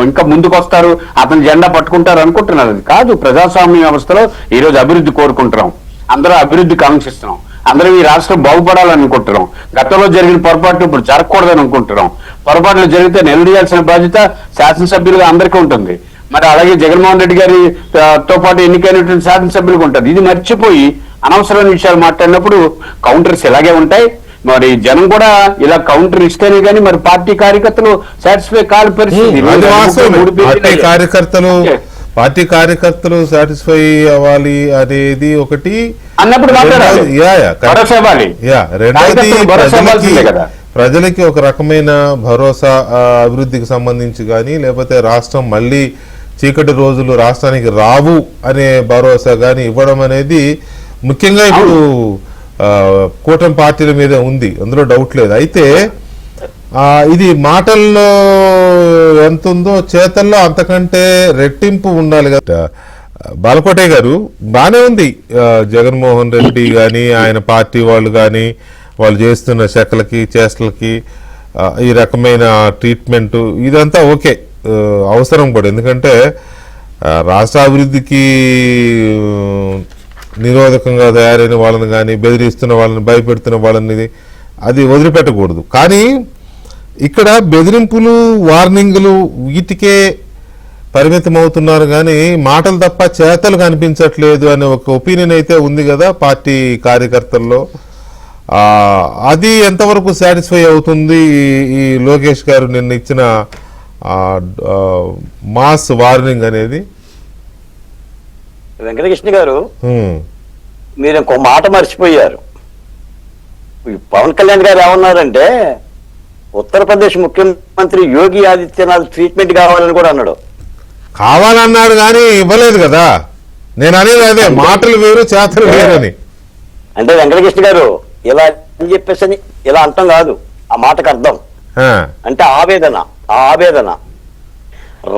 ఇంకా ముందుకు వస్తారు, అతను జెండా పట్టుకుంటారు అనుకుంటున్నారు. అది కాదు. ప్రజాస్వామ్య వ్యవస్థలో ఈ రోజు అభివృద్ధి కోరుకుంటున్నాం, అందరూ అభివృద్ధి కాంక్షిస్తున్నాం, అందరూ ఈ రాష్ట్రం బాగుపడాలని అనుకుంటున్నాం. గతంలో జరిగిన పొరపాట్లు ఇప్పుడు జరగకూడదని అనుకుంటున్నాం. పొరపాట్లు జరిగితే నిలదీయాల్సిన బాధ్యత శాసనసభ్యులుగా అందరికీ ఉంటుంది. మరి అలాగే జగన్మోహన్ రెడ్డి గారితో పాటు ఎన్నికైనటువంటి శాసనసభ్యులకు ఉంటుంది. ఇది మర్చిపోయి అనవసరమైన విషయాలు మాట్లాడినప్పుడు కౌంటర్స్ ఇలాగే ఉంటాయి. మరి జనం కూడా ఇలా కౌంటర్ ఇస్తేనే కానీ మరి పార్టీ కార్యకర్తలు సాటిస్ఫై కాని పరిస్థితి. పార్టీ కార్యకర్తలు సాటిస్ఫై అవ్వాలి అనేది ఒకటి అన్నప్పుడు మాట్లాడాలి. రెండోది ప్రజలకి ఒక రకమైన భరోసా, అభివృద్ధికి సంబంధించి కానీ, లేకపోతే రాష్ట్రం మళ్ళీ చీకటి రోజులు రాష్ట్రానికి రావు అనే భరోసా కానీ ఇవ్వడం అనేది ముఖ్యంగా ఇప్పుడు కూటమి పార్టీల మీద ఉంది, అందులో డౌట్ లేదు. అయితే ఇది మాటల్లో ఎంత ఉందో చేతల్లో అంతకంటే రెట్టింపు ఉండాలి కదా. బాలకోటే గారు బానే ఉంది, జగన్మోహన్ రెడ్డి కానీ ఆయన పార్టీ వాళ్ళు కానీ వాళ్ళు చేస్తున్న శకలకి చేష్టలకి ఈ రకమైన ట్రీట్మెంట్ ఇదంతా ఓకే, అవసరం కూడా. ఎందుకంటే రాష్ట్ర అభివృద్ధికి నిరోధకంగా తయారైన వాళ్ళని కానీ, బెదిరిస్తున్న వాళ్ళని, భయపెడుతున్న వాళ్ళని అది వదిలిపెట్టకూడదు. కానీ ఇక్కడ బెదిరింపులు, వార్నింగులు వీటికే పరిమితం అవుతున్నారు కానీ మాటలు తప్ప చేతలు కనిపించట్లేదు అనే ఒక ఒపీనియన్ అయితే ఉంది కదా పార్టీ కార్యకర్తల్లో. అది ఎంతవరకు సాటిస్ఫై అవుతుంది ఈ లోకేష్ గారు నిన్న ఇచ్చిన మాస్ వార్నింగ్ అనేది? వెంకటకృష్ణ గారు, మీరు ఇంకో మాట మర్చిపోయారు. పవన్ కళ్యాణ్ గారు ఏమన్నారంటే ఉత్తరప్రదేశ్ ముఖ్యమంత్రి యోగి ఆదిత్యనాథ్ ట్రీట్మెంట్ కావాలని కూడా అన్నాడు. కావాలన్నాడు కానీ ఇవ్వలేదు కదా. నేను అనేది అదే, మాటలు వేరు చేతలు వేరని. అంటే వెంకటకృష్ణ గారు ఇలా అని చెప్పేసి ఇలా అంటాం కాదు, ఆ మాటకు అర్థం అంటే ఆవేదన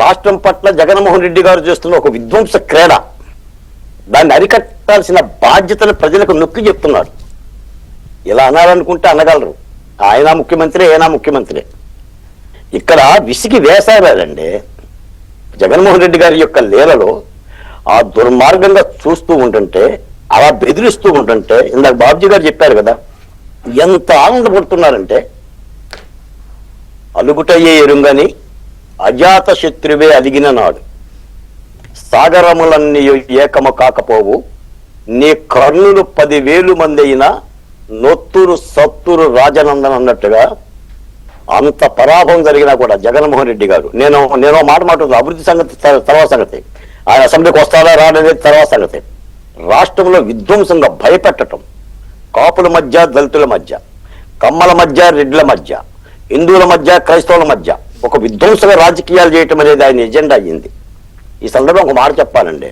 రాష్ట్రం పట్ల జగన్మోహన్ రెడ్డి గారు చేస్తున్న ఒక విధ్వంస క్రీడ, దాన్ని అరికట్టాల్సిన బాధ్యతను ప్రజలకు నొక్కి చెప్తున్నారు. ఇలా అనాలనుకుంటే అనగలరు, ఆయన ముఖ్యమంత్రి అయినా ముఖ్యమంత్రి. ఇక్కడ విసిగి వేసారండి జగన్మోహన్ రెడ్డి గారి యొక్క లీలలో. ఆ దుర్మార్గంగా చూస్తూ ఉంటుంటే, అలా బెదిరిస్తూ ఉంటుంటే, ఇందాక బాబుజీ గారు చెప్పారు కదా, ఎంత ఆనందపడుతున్నారంటే అలుగుటయ్యే ఎరుంగని అజాత శత్రువే అలిగిన నాడు సాగరములన్నీ ఏకము కాకపోవు, నీ కర్ణులు 10,000 మంది అయినా నొత్తురు సత్తురు రాజనందన్ అన్నట్టుగా అంత పరాభవం జరిగినా కూడా జగన్మోహన్ రెడ్డి గారు, నేను మాట అభివృద్ధి సంగతి తర్వాత సంగతి, ఆయన అసెంబ్లీకి వస్తారా రానేది తర్వాత సంగతి, రాష్ట్రంలో విధ్వంసంగా భయపెట్టడం, కాపుల మధ్య దళితుల మధ్య, కమ్మల మధ్య రెడ్ల మధ్య, హిందువుల మధ్య క్రైస్తవుల మధ్య ఒక విధ్వంసక రాజకీయాలు చేయటం అనేది ఆయన ఎజెండా అయ్యింది. ఈ సందర్భంగా ఒక మాట చెప్పాలండి,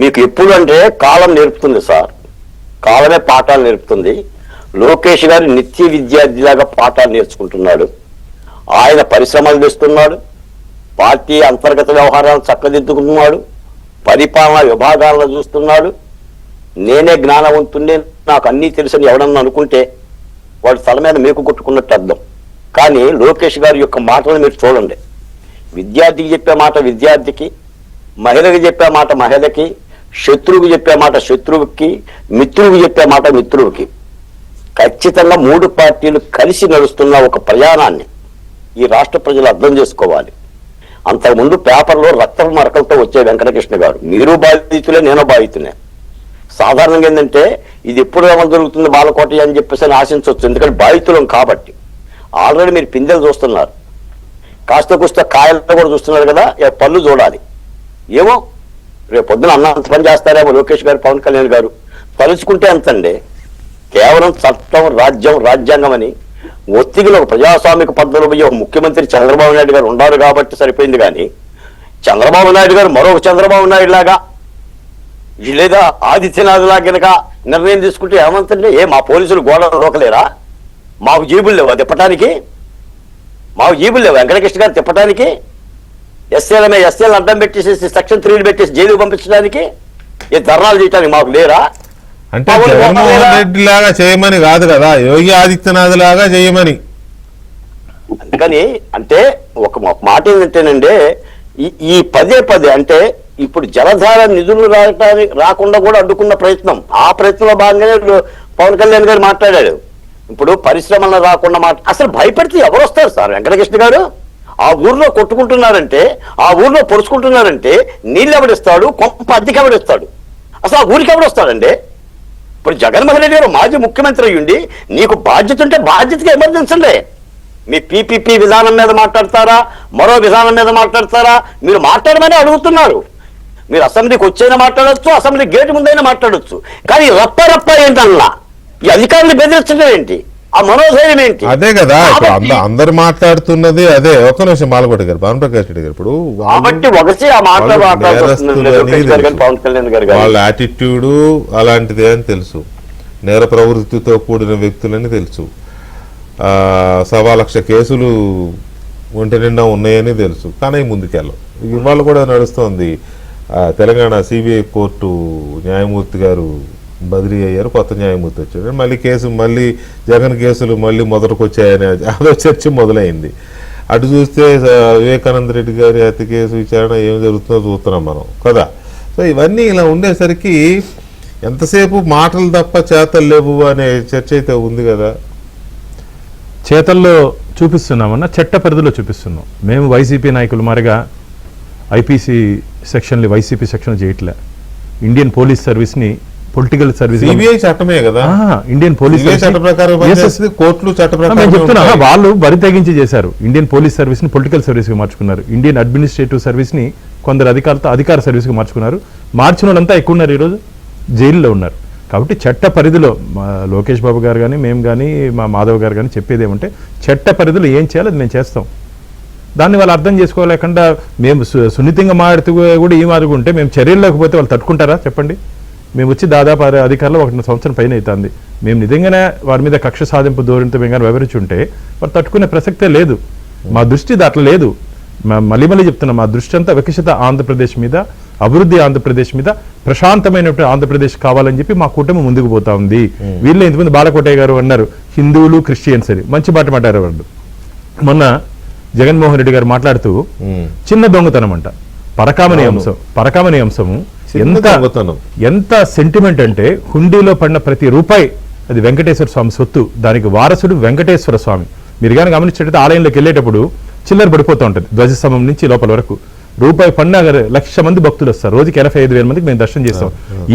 మీకు ఎప్పుడు అంటే కాలం నేర్పుతుంది సార్, కాలమే పాఠాలు నేర్పుతుంది. లోకేష్ గారు నిత్య విద్యార్థిలాగా పాఠాలు నేర్చుకుంటున్నాడు. ఆయన పరిశ్రమలు తెస్తున్నాడు, పార్టీ అంతర్గత వ్యవహారాలను చక్కదిద్దుకుంటున్నాడు, పరిపాలనా విభాగాలను చూస్తున్నాడు. నేనే జ్ఞానవంతుణ్ణి, నాకు అన్నీ తెలుసని ఎవడన్నా అనుకుంటే వాడి తల మీద మేకు కొట్టుకున్నట్టు అర్థం. కానీ లోకేష్ గారి యొక్క మాటలను మీరు చూడండి. విద్యార్థికి చెప్పే మాట విద్యార్థికి, మహిళకి చెప్పే మాట మహిళకి, శత్రువుకి చెప్పే మాట శత్రువుకి, మిత్రుడికి చెప్పే మాట మిత్రుడికి. ఖచ్చితంగా 3 పార్టీలు కలిసి నడుస్తున్న ఒక ప్రయాణాన్ని ఈ రాష్ట్ర ప్రజలు అర్థం చేసుకోవాలి. అంతకుముందు పేపర్లో రక్త మరకలతో వచ్చే వెంకటకృష్ణ గారు, మీరు బాధితులే, నేను బాధితులే. సాధారణంగా ఏంటంటే ఇది ఎప్పుడు అమలు జరుగుతుంది బాలకోట అని చెప్పేసి ఆశించవచ్చు, ఎందుకంటే బాధితులం కాబట్టి. ఆల్రెడీ మీరు పిందెలు చూస్తున్నారు, కాస్త కూస్త కాయలు కూడా చూస్తున్నారు కదా, పళ్ళు చూడాలి. ఏమో రేపు పొద్దున అన్నంత పని చేస్తారేమో లోకేష్ గారు, పవన్ కళ్యాణ్ గారు. తలుచుకుంటే ఎంతండి, కేవలం చట్టం, రాజ్యాంగం అని ఒత్తిగిన ఒక ప్రజాస్వామిక పద్ధతిలో పోయి ఒక ముఖ్యమంత్రి చంద్రబాబు నాయుడు గారు ఉండాలి కాబట్టి సరిపోయింది. కానీ చంద్రబాబు నాయుడు గారు మరొక చంద్రబాబు నాయుడు లాగా లేదా ఆదిత్యనాథ్ లాగా కనుక నిర్ణయం తీసుకుంటే ఏమంతండి, మా పోలీసులు గోడలు రోకలేరా? మాకు జీబులు లేవు తిప్పటానికి, మాకు జీబులు లేవు వెంకటకృష్ణ గారు తిప్పటానికి, ఎస్ఏలు అడ్డం పెట్టేసి సెక్షన్ 3 పెట్టేసి జైలుకు పంపించడానికి, ఈ ధర్నాలు చేయడానికి మాకు లేరా? అంటే జగన్మోహన్ రెడ్డి లాగా చేయమని కాదు కదా, యోగి ఆదిత్యనాథ్ లాగా చేయమని. అందుకని అంటే ఒక మాట ఏంటంటేనండి, ఈ పదే అంటే ఇప్పుడు జలధార నిధులు రాకుండా కూడా అడ్డుకున్న ప్రయత్నం, ఆ ప్రయత్నంలో భాగంగానే పవన్ కళ్యాణ్ గారు మాట్లాడాడు. ఇప్పుడు పరిశ్రమలు రాకుండా అసలు భయపెడితే ఎవరు వస్తారు సార్? వెంకటకృష్ణ గారు ఆ ఊర్లో కొట్టుకుంటున్నారంటే, ఆ ఊర్లో పొడుచుకుంటున్నారంటే నీళ్ళు ఎవడిస్తాడు, కొంప అద్దెకి ఎవడిస్తాడు? అసలు ఆ ఊరికి ఎవడు వస్తాడండి? ఇప్పుడు జగన్మోహన్ రెడ్డి గారు మాజీ ముఖ్యమంత్రి అయ్యుండి నీకు బాధ్యత ఉంటే బాధ్యతగా ఎమర్జెన్సీ. మీ పీపీపీ విధానం మీద మాట్లాడతారా, మరో విధానం మీద మాట్లాడతారా? మీరు మాట్లాడమని అడుగుతున్నారు. మీరు అసెంబ్లీకి వచ్చైనా మాట్లాడచ్చు, అసెంబ్లీ గేట్ ముందైనా మాట్లాడచ్చు. కానీ రప్ప ఏంటన్నా ఈ అధికారులు బెదిరించడం ఏంటి? ఆ మనోధైర్యం ఏంటి? అదే కదా ఇప్పుడు అందరు మాట్లాడుతున్నది అదే. ఒక్క నిమిషం బాలకోట గారు, భానుప్రకాష్ రెడ్డి గారు, ఇప్పుడు కాబట్టి ఒకసి ఆ పవన్ కళ్యాణ్ గారు వాళ్ళ యాటిట్యూడ్ అలాంటిదే అని తెలుసు, నేర ప్రవృత్తితో కూడిన వ్యక్తులని తెలుసు, 1,00,000 కేసులు ఒంటి నిండా ఉన్నాయని తెలుసు. కానీ ముందుకెళ్ళం. ఇవాళ కూడా నడుస్తోంది, తెలంగాణ సిబిఐ కోర్టు న్యాయమూర్తి గారు బదిలీ అయ్యారు, కొత్త న్యాయమూర్తి వచ్చాడు. మళ్ళీ జగన్ కేసులు మళ్ళీ మొదటికి వచ్చాయని అదో చర్చ మొదలైంది. అటు చూస్తే వివేకానంద రెడ్డి గారి హత్య కేసు విచారణ ఏం జరుగుతుందో చూస్తున్నాం మనం కదా. సో ఇవన్నీ ఇలా ఉండేసరికి ఎంతసేపు మాటలు తప్ప చేతలు లేవు అనే చర్చ అయితే ఉంది కదా. చేతల్లో చూపిస్తున్నామన్నా, చట్ట పరిధిలో చూపిస్తున్నాం. మేము వైసీపీ నాయకులు మారిగా ఐపీసీ సెక్షన్లు, వైసీపీ సెక్షన్ చేయట్లే. ఇండియన్ పోలీస్ సర్వీస్ని పొలిటికల్ సర్వీస్, సిబిఐ చట్టమే కదా, ఇండియన్ పోలీస్ చట్ట ప్రకారం కోర్టులు చట్ట ప్రకారం చెప్తున్నా. వాళ్ళు బరి తెగించి చేశారు. ఇండియన్ పోలీస్ సర్వీస్ ని పొలిటికల్ సర్వీస్ గా మార్చుకున్నారు. ఇండియన్ అడ్మినిస్ట్రేటివ్ సర్వీస్ ని కొందరు అధికారులతో అధికార సర్వీస్ గా మార్చుకున్నారు. మార్చిన వాళ్ళంతా ఎక్కువ ఉన్నారు, ఈరోజు జైల్లో ఉన్నారు. కాబట్టి చట్ట పరిధిలో లోకేష్ బాబు గారు కానీ, మేము కానీ, మా మాధవ్ గారు కానీ చెప్పేది ఏమంటే చట్ట పరిధిలో ఏం చేయాలో అది మేము చేస్తాం. దాన్ని వాళ్ళు అర్థం చేసుకోలేకుండా మేము సున్నితంగా మాడుతూ కూడా ఈ మారుకుంటే మేము చర్యలు లేకపోతే వాళ్ళు తట్టుకుంటారా చెప్పండి? మేము వచ్చి దాదాపు అధికారులు 1 సంవత్సరం పైన అవుతుంది. మేము నిజంగానే వారి మీద కక్ష సాధింపు ధోరణితో మేము కానీ వివరించి ఉంటే వారు తట్టుకునే ప్రసక్తే లేదు. మా దృష్టి దాంట్లో లేదు. మళ్ళీ చెప్తున్నాం, మా దృష్టి అంతా వికసిత ఆంధ్రప్రదేశ్ మీద, అభివృద్ధి ఆంధ్రప్రదేశ్ మీద, ప్రశాంతమైనటువంటి ఆంధ్రప్రదేశ్ కావాలని చెప్పి మా కూటమి ముందుకు పోతా ఉంది. వీళ్ళు ఇంతమంది బాలకోటయ్య గారు అన్నారు హిందువులు క్రిస్టియన్స్ అని, మంచి మాట మాట్లాడారు వాళ్ళు. మొన్న జగన్మోహన్ రెడ్డి గారు మాట్లాడుతూ చిన్న దొంగతనం అంట, పరకామణి అంశము ఎంత సెంటిమెంట్ అంటే హుండీలో పడిన ప్రతి రూపాయి అది వెంకటేశ్వర స్వామి సొత్తు, దానికి వారసుడు వెంకటేశ్వర స్వామి. మీరు కానీ గమనించేటైతే ఆలయంలోకి వెళ్ళేటప్పుడు చిల్లర పడిపోతూ ఉంటుంది, ధ్వజస్తంభం నుంచి లోపల వరకు. రూపాయి పడినా 1,00,000 మంది భక్తులు వస్తారు, రోజుకి 85,000 మందికి మేము దర్శనం చేస్తాం.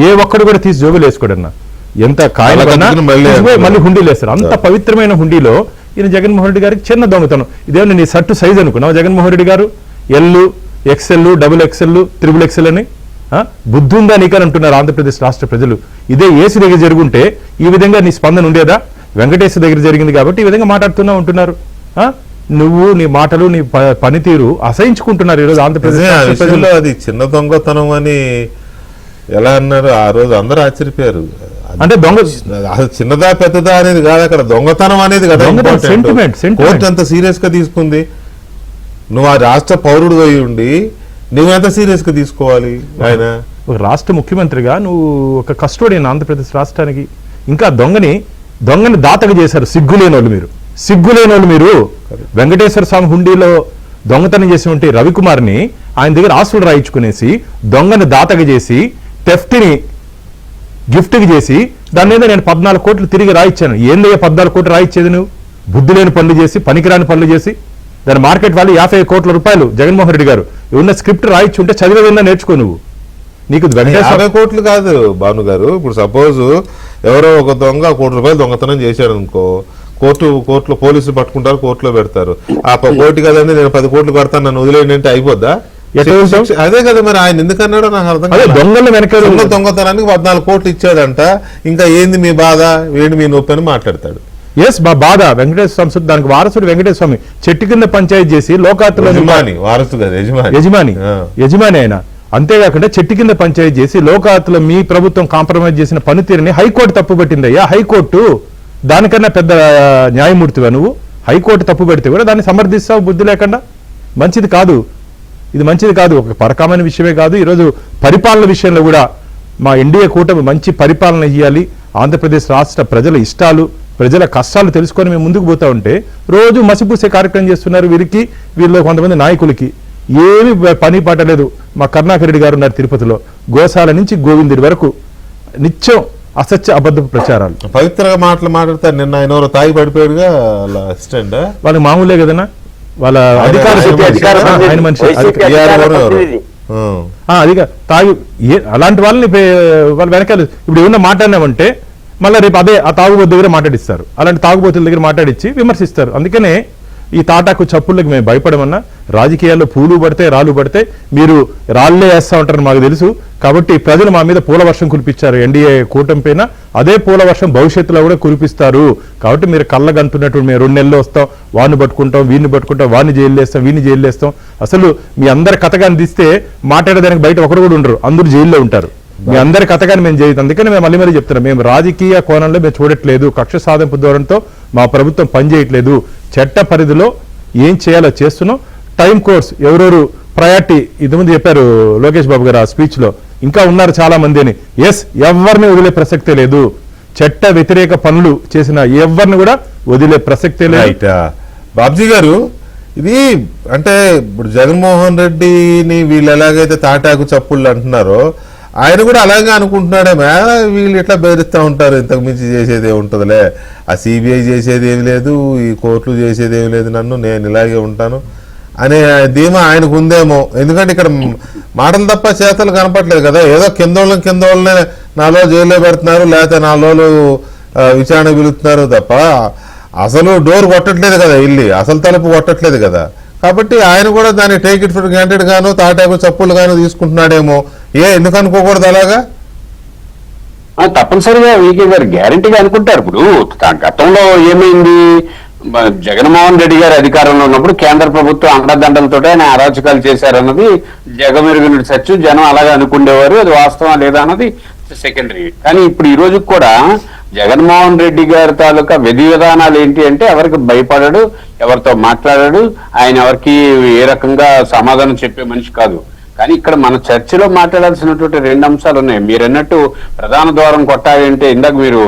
ఏ ఒక్కడు కూడా తీసి జోబులు వేసుకోడన్నా, ఎంత కాయలు మళ్ళీ హుండీలు వేస్తారు. అంత పవిత్రమైన హుండీలో ఈయన జగన్మోహన్ రెడ్డి గారికి చిన్న దొంగతనం. ఇదేమన్నా నీ షర్టు సైజ్ అనుకున్నావు జగన్మోహన్ రెడ్డి గారు? ఎల్, XL, XXL, XXL అని బుద్ధి ఉందా నీకని అంటున్నారు ఆంధ్రప్రదేశ్ రాష్ట్ర ప్రజలు. ఇదే ఏసీ దగ్గర జరుగుంటే ఈ విధంగా నీ స్పందన ఉండేదా? వెంకటేశ్వర దగ్గర జరిగింది కాబట్టి ఈ విధంగా మాట్లాడుతున్నా ఉంటున్నారు. నువ్వు నీ మాటలు, నీ పనితీరు అసహించుకుంటున్నారు ఈరోజు ఆంధ్రప్రదేశ్ ప్రజలు. అది చిన్న దొంగతనం అని ఎలా అన్నారు ఆ రోజు, అందరూ ఆశ్చర్యపోయారు. అంటే దొంగ చిన్నదా పెద్దదా అనేది కాదు, అక్కడ దొంగతనం అనేది కదా సెంటిమెంట్. కోర్టు అంత సీరియస్ గా తీసుకుంది. నువ్వు ఆ రాష్ట్ర పౌరుడు అయి ఉండి నువ్వు ఎంత సీరియస్ గా తీసుకోవాలి? ఆయన ఒక రాష్ట్ర ముఖ్యమంత్రిగా నువ్వు ఒక కస్టోడియన్ ఆంధ్రప్రదేశ్ రాష్ట్రానికి. ఇంకా దొంగని దాతగా చేశారు సిగ్గులేనోళ్ళు మీరు. వెంకటేశ్వర స్వామి హుండీలో దొంగతనం చేసి ఉంటే రవికుమార్ని ఆయన దగ్గర ఆస్తులు రాయించుకునేసి దొంగని దాతగా చేసి థెఫ్ట్ని గిఫ్ట్కి చేసి దాని మీద నేను 14 కోట్లు తిరిగి రాయిచ్చాను. ఏందయ్యా 14 కోట్లు రాయిచ్చేది? నువ్వు బుద్ధి లేని పనులు చేసి, పనికిరాని పనులు చేసి దాని మార్కెట్ వాల్యూ 50 కోట్ల రూపాయలు. జగన్మోహన్ రెడ్డి గారు ఉన్న స్క్రిప్ట్ రాయిచ్చి ఉంటే చదివేదన్నా నేర్చుకో నువ్వు. నీకు వెంకటేశ్వర 50 కోట్లు కాదు భాను గారు. ఇప్పుడు సపోజ్ ఎవరో ఒక దొంగ ₹1 కోటి దొంగతనం చేశాడు అనుకో, కోర్టులో పోలీసులు పట్టుకుంటారు, కోర్టులో పెడతారు. ఆ కోటి కదండి నేను 10 కోట్లు కడతాను నన్ను వదిలేయండి అంటే అయిపోద్దా? అదే కదా మరి ఆయన ఎందుకన్నాడో నాకు అర్థం కాదు. దొంగల వెనక దొంగతనానికి 14 కోట్లు ఇచ్చాడంట, ఇంకా ఏంది మీ బాధ, ఏంటి మీ నొప్పి అని మాట్లాడతాడు. ఎస్ బాధ వెంకటేశ్వర స్వామి, దానికి వారసుడు వెంకటేశ్వర స్వామి చెట్టు కింద పంచాయతీ చేసి లోకాత్తులో వారసు కదా యజమాని ఆయన. అంతేకాకుండా చెట్టు కింద పంచాయతీ చేసి లోకాత్తులో మీ ప్రభుత్వం కాంప్రమైజ్ చేసిన పనితీరుని హైకోర్టు తప్పుపట్టిందయ్యా. హైకోర్టు దానికన్నా పెద్ద న్యాయమూర్తివా నువ్వు? హైకోర్టు తప్పు పెడితే కూడా దాన్ని సమర్థిస్తావు బుద్ధి లేకుండా. మంచిది కాదు, ఇది మంచిది కాదు. ఒక పరకామైన విషయమే కాదు, ఈరోజు పరిపాలన విషయంలో కూడా మా ఎన్డీఏ కూటమి మంచి పరిపాలన ఇవ్వాలి. ఆంధ్రప్రదేశ్ రాష్ట్ర ప్రజల ఇష్టాలు, ప్రజల కష్టాలు తెలుసుకొని మేము ముందుకు పోతా ఉంటే రోజు మసిపూసే కార్యక్రమం చేస్తున్నారు వీళ్ళు కొంతమంది నాయకులకి. ఏమి పని పాట లేదు. మా కరుణాకర్ రెడ్డి గారు ఉన్నారు తిరుపతిలో, గోశాల నుంచి గోవిందుడి వరకు నిత్యం అసత్య అబద్ధపు ప్రచారాలు. పవిత్రంగా మాట్లాడతారు. నిన్న ఆయన ఎవరో తాగి పడిపోయాడుగా అసిస్టెంట్, వాళ్ళకి మామూలే కదనా, వాళ్ళ ఆయన మనిషి అదిగా తాగి అలాంటి వాళ్ళని వాళ్ళ వెనకాల ఇప్పుడు ఏమన్నా మాట్లాడినామంటే మళ్ళీ రేపు అదే ఆ తాగుబోతు దగ్గర మాట్లాడిస్తారు, అలాంటి తాగుబోతుల దగ్గర మాట్లాడించి విమర్శిస్తారు. అందుకనే ఈ తాటాకు చప్పుళ్ళకి మేము భయపడమన్నా. రాజకీయాల్లో పూలు పడితే రాళ్ళు పడితే మీరు రాళ్లే వేస్తా ఉంటారని మాకు తెలుసు. కాబట్టి ప్రజలు మా మీద పూల వర్షం కురిపించారు ఎన్డీఏ కూటమి పైన, అదే పూల వర్షం భవిష్యత్తులో కూడా కురిపిస్తారు. కాబట్టి మీరు కళ్ళగంటున్నట్టు మేము 2 నెలల్లో వస్తాం, వాడిని పట్టుకుంటాం, వీడిని పట్టుకుంటాం, వాడిని జైలు వేస్తాం, వీడిని జైలు వేస్తాం. అసలు మీ అందరి కథగాన్ని తీస్తే మాట్లాడేదానికి బయట ఒకరు కూడా ఉండరు, అందరూ జైల్లో ఉంటారు. మీ అందరి కథగాని మేము చేయదు. అందుకని మేము మళ్ళీ చెప్తున్నాం, మేము రాజకీయ కోణంలో మేము చూడట్లేదు, కక్ష సాధింపు ధోరణితో మా ప్రభుత్వం పనిచేయట్లేదు. చట్ట పరిధిలో ఏం చేయాలో చేస్తున్నాం. టైం కోర్స్ ఎవరెవరు ప్రయారిటీ ఇంతకుముందు చెప్పారు లోకేష్ బాబు గారు ఆ స్పీచ్ లో, ఇంకా ఉన్నారు చాలా మంది అని. ఎస్, ఎవరిని వదిలే ప్రసక్తే లేదు. చట్ట వ్యతిరేక పనులు చేసిన ఎవరిని కూడా వదిలే ప్రసక్తే లేదు. బాబ్జీ గారు, ఇది అంటే ఇప్పుడు జగన్మోహన్ రెడ్డిని వీళ్ళు ఎలాగైతే తాటాకు చప్పుళ్ళు అంటున్నారో ఆయన కూడా అలాగే అనుకుంటున్నాడేమో, వీళ్ళు ఇట్లా బెదిరిస్తూ ఉంటారు, ఇంతకు మించి చేసేది ఏముంటుందిలే, ఆ సిబిఐ చేసేది ఏమి లేదు, ఈ కోర్టులు చేసేది ఏమి లేదు, నేను ఇలాగే ఉంటాను అనే ధీమా ఆయనకు ఉందేమో. ఎందుకంటే ఇక్కడ మాటలు తప్ప చేతలు కనపట్లేదు కదా. ఏదో కిందోళ్ళనే 4 రోజులు జైల్లో పెడుతున్నారు, లేకపోతే 4 రోజులు విచారణ పిలుస్తున్నారు తప్ప అసలు డోర్ కొట్టట్లేదు కదా, ఇల్లు అసలు తలుపు కొట్టట్లేదు కదా. కాబట్టి ఆయన కూడా దాన్ని టేక్ ఇట్ ఫర్ గ్రాంటెడ్ గాను తాటాకు చప్పుళ్ళు గాను తీసుకుంటున్నాడేమో. ఎందుకు అనుకోకూడదు అలాగా? తప్పనిసరిగా వీకే గారు గ్యారంటీగా అనుకుంటారు. ఇప్పుడు గతంలో ఏమైంది, జగన్మోహన్ రెడ్డి గారు అధికారంలో ఉన్నప్పుడు కేంద్ర ప్రభుత్వం అండదండలతో ఆయన అరాచకాలు చేశారన్నది జగమెరుగున సచ్చు, జనం అలాగే అనుకునేవారు. అది వాస్తవం లేదా అన్నది సెకండరీ. కానీ ఇప్పుడు ఈ రోజు కూడా జగన్మోహన్ రెడ్డి గారి తాలూకా విధి విధానాలు ఏంటి అంటే ఎవరికి భయపడడు, ఎవరితో మాట్లాడాడు, ఆయన ఎవరికి ఏ రకంగా సమాధానం చెప్పే మనిషి కాదు. కానీ ఇక్కడ మన చర్చలో మాట్లాడాల్సినటువంటి 2 అంశాలు ఉన్నాయి. మీరు అన్నట్టు ప్రధాన ద్వారం కొట్టాలి అంటే ఇందాక మీరు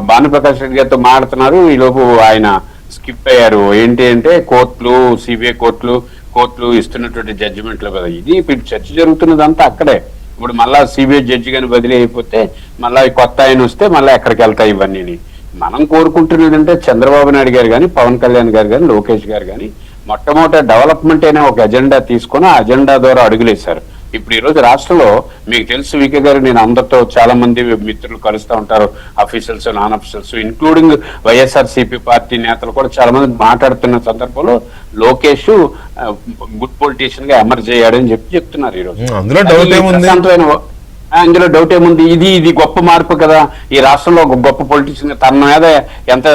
భానుప్రకాష్ రెడ్డి గారితో మాట్లాడుతున్నారు, ఈలోపు ఆయన స్కిప్ అయ్యారు. ఏంటి అంటే కోర్టులు, సిబిఐ కోర్టులు ఇస్తున్నటువంటి జడ్జిమెంట్లు కదా. ఇది ఇప్పుడు చర్చ జరుగుతున్నదంతా అక్కడే. ఇప్పుడు మళ్ళా సిబిఐ జడ్జి గాని బదిలీ అయిపోతే మళ్ళీ కొత్త ఆయన వస్తే మళ్ళీ ఎక్కడికి వెళ్తాయి ఇవన్నీ. మనం కోరుకుంటున్నదంటే చంద్రబాబు నాయుడు గారు కానీ, పవన్ కళ్యాణ్ గారు కానీ, లోకేష్ గారు కానీ మొట్టమొదటి డెవలప్మెంట్ అనే ఒక ఎజెండా తీసుకొని ఆ ఎజెండా ద్వారా అడుగులేశారు. ఇప్పుడు ఈ రోజు రాష్ట్రంలో మీకు తెలుసు వికే గారు, నేను అందరితో చాలా మంది మిత్రులు కలుస్తూ ఉంటారు, officials, non officials, including YSRCP party నేతలు కూడా చాలా మంది మాట్లాడుతున్న సందర్భంలో లోకేష్ గుడ్ పొలిటీషియన్ గా ఎమర్జ్ అయ్యాడని చెప్తున్నారు. ఈ రోజు అందులో డౌట్ ఏముంది, ఇది గొప్ప మార్పు కదా. ఈ రాష్ట్రంలో ఒక గొప్ప పొలిటీషియన్ తన మీద ఎంత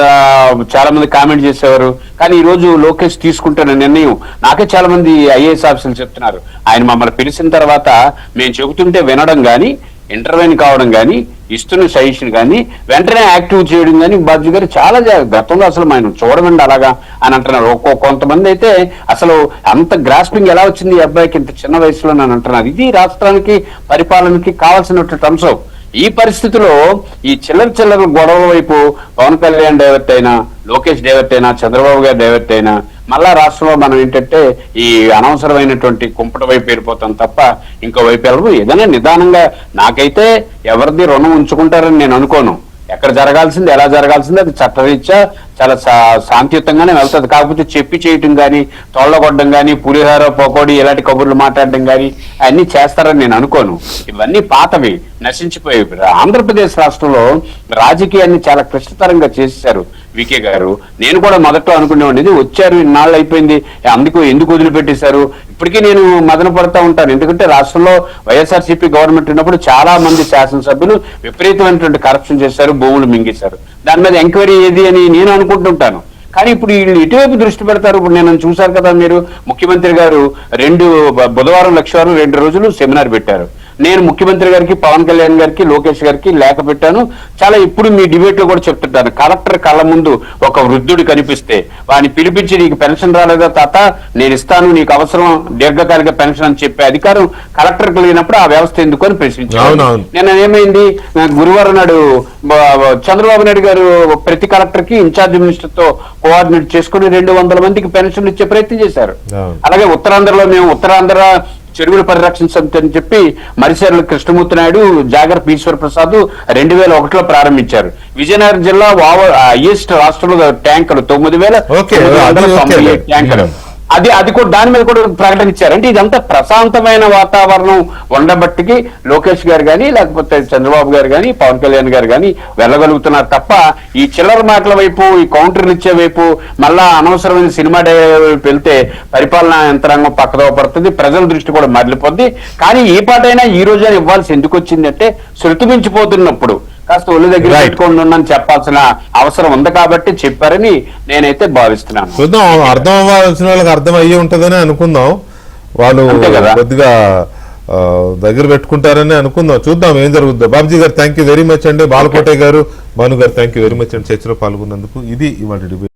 చాలా మంది కామెంట్ చేసేవారు. కానీ ఈ రోజు లోకేష్ తీసుకుంటున్న నిర్ణయం నాకే చాలా మంది ఐఏఎస్ ఆఫీసర్లు చెప్తున్నారు. ఆయన మమ్మల్ని పిలిచిన తర్వాత మేము చెబుతుంటే వినడం కానీ, ఇంటర్వ్యూన్ కావడం కానీ, ఇస్తున్న సజెషన్ కానీ, వెంటనే యాక్టివ్ చేయడం కానీ బాబ్జీ గారు చాలా గతంలో అసలు మనం చూడమండి అలాగా అని అంటున్నారు. కొంతమంది అయితే అసలు అంత గ్రాస్పింగ్ ఎలా వచ్చింది ఈ అబ్బాయికి ఇంత చిన్న వయసులో అని అంటున్నారు. ఇది రాష్ట్రానికి పరిపాలనకి కావాల్సినటువంటి అంశం. ఈ పరిస్థితిలో ఈ చిల్లర గొడవల వైపు పవన్ కళ్యాణ్ డైవర్ట్ అయినా, లోకేష్ డైవర్ట్ అయినా, చంద్రబాబు గారు డైవర్ట్ అయినా మళ్ళా రాష్ట్రంలో మనం ఏంటంటే ఈ అనవసరమైనటువంటి కుంపట వైపు వెళ్ళిపోతాం తప్ప ఇంకో వైపు వెళ్ళదు. ఏదైనా నిదానంగా, నాకైతే ఎవరిది రుణం ఉంచుకుంటారని నేను అనుకోను. ఎక్కడ జరగాల్సింది, ఎలా జరగాల్సింది అది చట్టరీత్యా చాలా శాంతియుతంగానే వెళ్తుంది. కాకపోతే చెప్పి చేయటం కానీ, తోళ్ళగొట్టడం కానీ, పులిహోర పకోడీ ఇలాంటి కబుర్లు మాట్లాడడం కానీ అన్ని చేస్తారని నేను అనుకోను. ఇవన్నీ పాతవి, నశించిపోయేవి. ఆంధ్రప్రదేశ్ రాష్ట్రంలో రాజకీయాన్ని చాలా క్లిష్టతరంగా చేశారు వికే గారు. నేను కూడా మొదట్లో అనుకునేవాడిని, వచ్చారు ఇన్నాళ్ళు అయిపోయింది ఎందుకు వదిలిపెట్టేశారు. ఇప్పటికీ నేను మదన పడుతూ ఉంటాను. ఎందుకంటే రాష్ట్రంలో వైఎస్ఆర్సీపీ గవర్నమెంట్ ఉన్నప్పుడు చాలా మంది శాసనసభ్యులు విపరీతమైనటువంటి కరప్షన్ చేశారు, భూములు మింగేశారు. దాని మీద ఎంక్వైరీ ఏది అని నేను అనుకుంటుంటాను. కానీ ఇప్పుడు వీళ్ళు ఇటువైపు దృష్టి పెడతారు. ఇప్పుడు నేను చూశారు కదా మీరు, ముఖ్యమంత్రి గారు బుధవారం లక్షవారం 2 రోజులు సెమినార్ పెట్టారు. నేను ముఖ్యమంత్రి గారికి, పవన్ కళ్యాణ్ గారికి, లోకేష్ గారికి లేఖ పెట్టాను. చాలా ఇప్పుడు మీ డిబేట్ లో కూడా చెప్తుంటాను, కలెక్టర్ కళ్ళ ముందు ఒక వృద్ధుడు కనిపిస్తే వాడిని పిలిపించి నీకు పెన్షన్ రాలేదా తాత, నేను ఇస్తాను, నీకు అవసరం దీర్ఘకాలిక పెన్షన్ అని చెప్పే అధికారం కలెక్టర్ కలిగినప్పుడు ఆ వ్యవస్థ ఎందుకు అని ప్రశ్నించాను. నిన్న ఏమైంది, గురువారం నాడు చంద్రబాబు నాయుడు గారు ప్రతి కలెక్టర్ కి ఇన్ఛార్జ్ మినిస్టర్ తో కోఆర్డినేట్ చేసుకుని 200 మందికి పెన్షన్ ఇచ్చే ప్రయత్నం చేశారు. అలాగే ఉత్తరాంధ్రలో మేము ఉత్తరాంధ్ర చెరువుల పరిరక్షణ సమితి అని చెప్పి మరిసేర్ల కృష్ణమూర్తి నాయుడు, జాగర్ ఈశ్వర్ ప్రసాద్ 2001లో ప్రారంభించారు. విజయనగరం జిల్లా హైయెస్ట్ రాష్ట్రంలో ట్యాంకర్లు 9,998 ట్యాంకర్లు. అది కూడా దాని మీద కూడా ప్రకటన ఇచ్చారు. అంటే ఇదంతా ప్రశాంతమైన వాతావరణం ఉండబట్టికి లోకేష్ గారు కానీ, లేకపోతే చంద్రబాబు గారు కానీ, పవన్ కళ్యాణ్ గారు కానీ వెళ్ళగలుగుతున్నారు తప్ప ఈ చిల్లర మాటల వైపు, ఈ కౌంటర్లు ఇచ్చే వైపు, మళ్ళా అనవసరమైన సినిమా వైపు వెళ్తే పరిపాలనా యంత్రాంగం పక్కదో పడుతుంది, ప్రజల దృష్టి కూడా మరలిపోద్ది. కానీ ఈ పాటైనా ఈ రోజు ఇవ్వాల్సి ఎందుకు వచ్చిందంటే, శృతి మించిపోతున్నప్పుడు కాస్త ఒళ్ళు దగ్గర పెట్టుకోండి అని చెప్పాల్సిన అవసరం ఉంది కాబట్టి చెప్పారని నేనైతే భావిస్తున్నాను. చూద్దాం, అర్థం అవ్వాల్సిన వాళ్ళకి అర్థం అయ్యి ఉంటదని అనుకుందాం. వాళ్ళు కొద్దిగా దగ్గర పెట్టుకుంటారని అనుకుందాం. చూద్దాం ఏం జరుగుతుందో. బాబుజీ గారు థ్యాంక్ యూ వెరీ మచ్ అండి. బాలకోటే గారు, భాను గారు థ్యాంక్ యూ వెరీ మచ్ అండి చర్చలో పాల్గొన్నందుకు. ఇది ఇవాళ డిబేట్.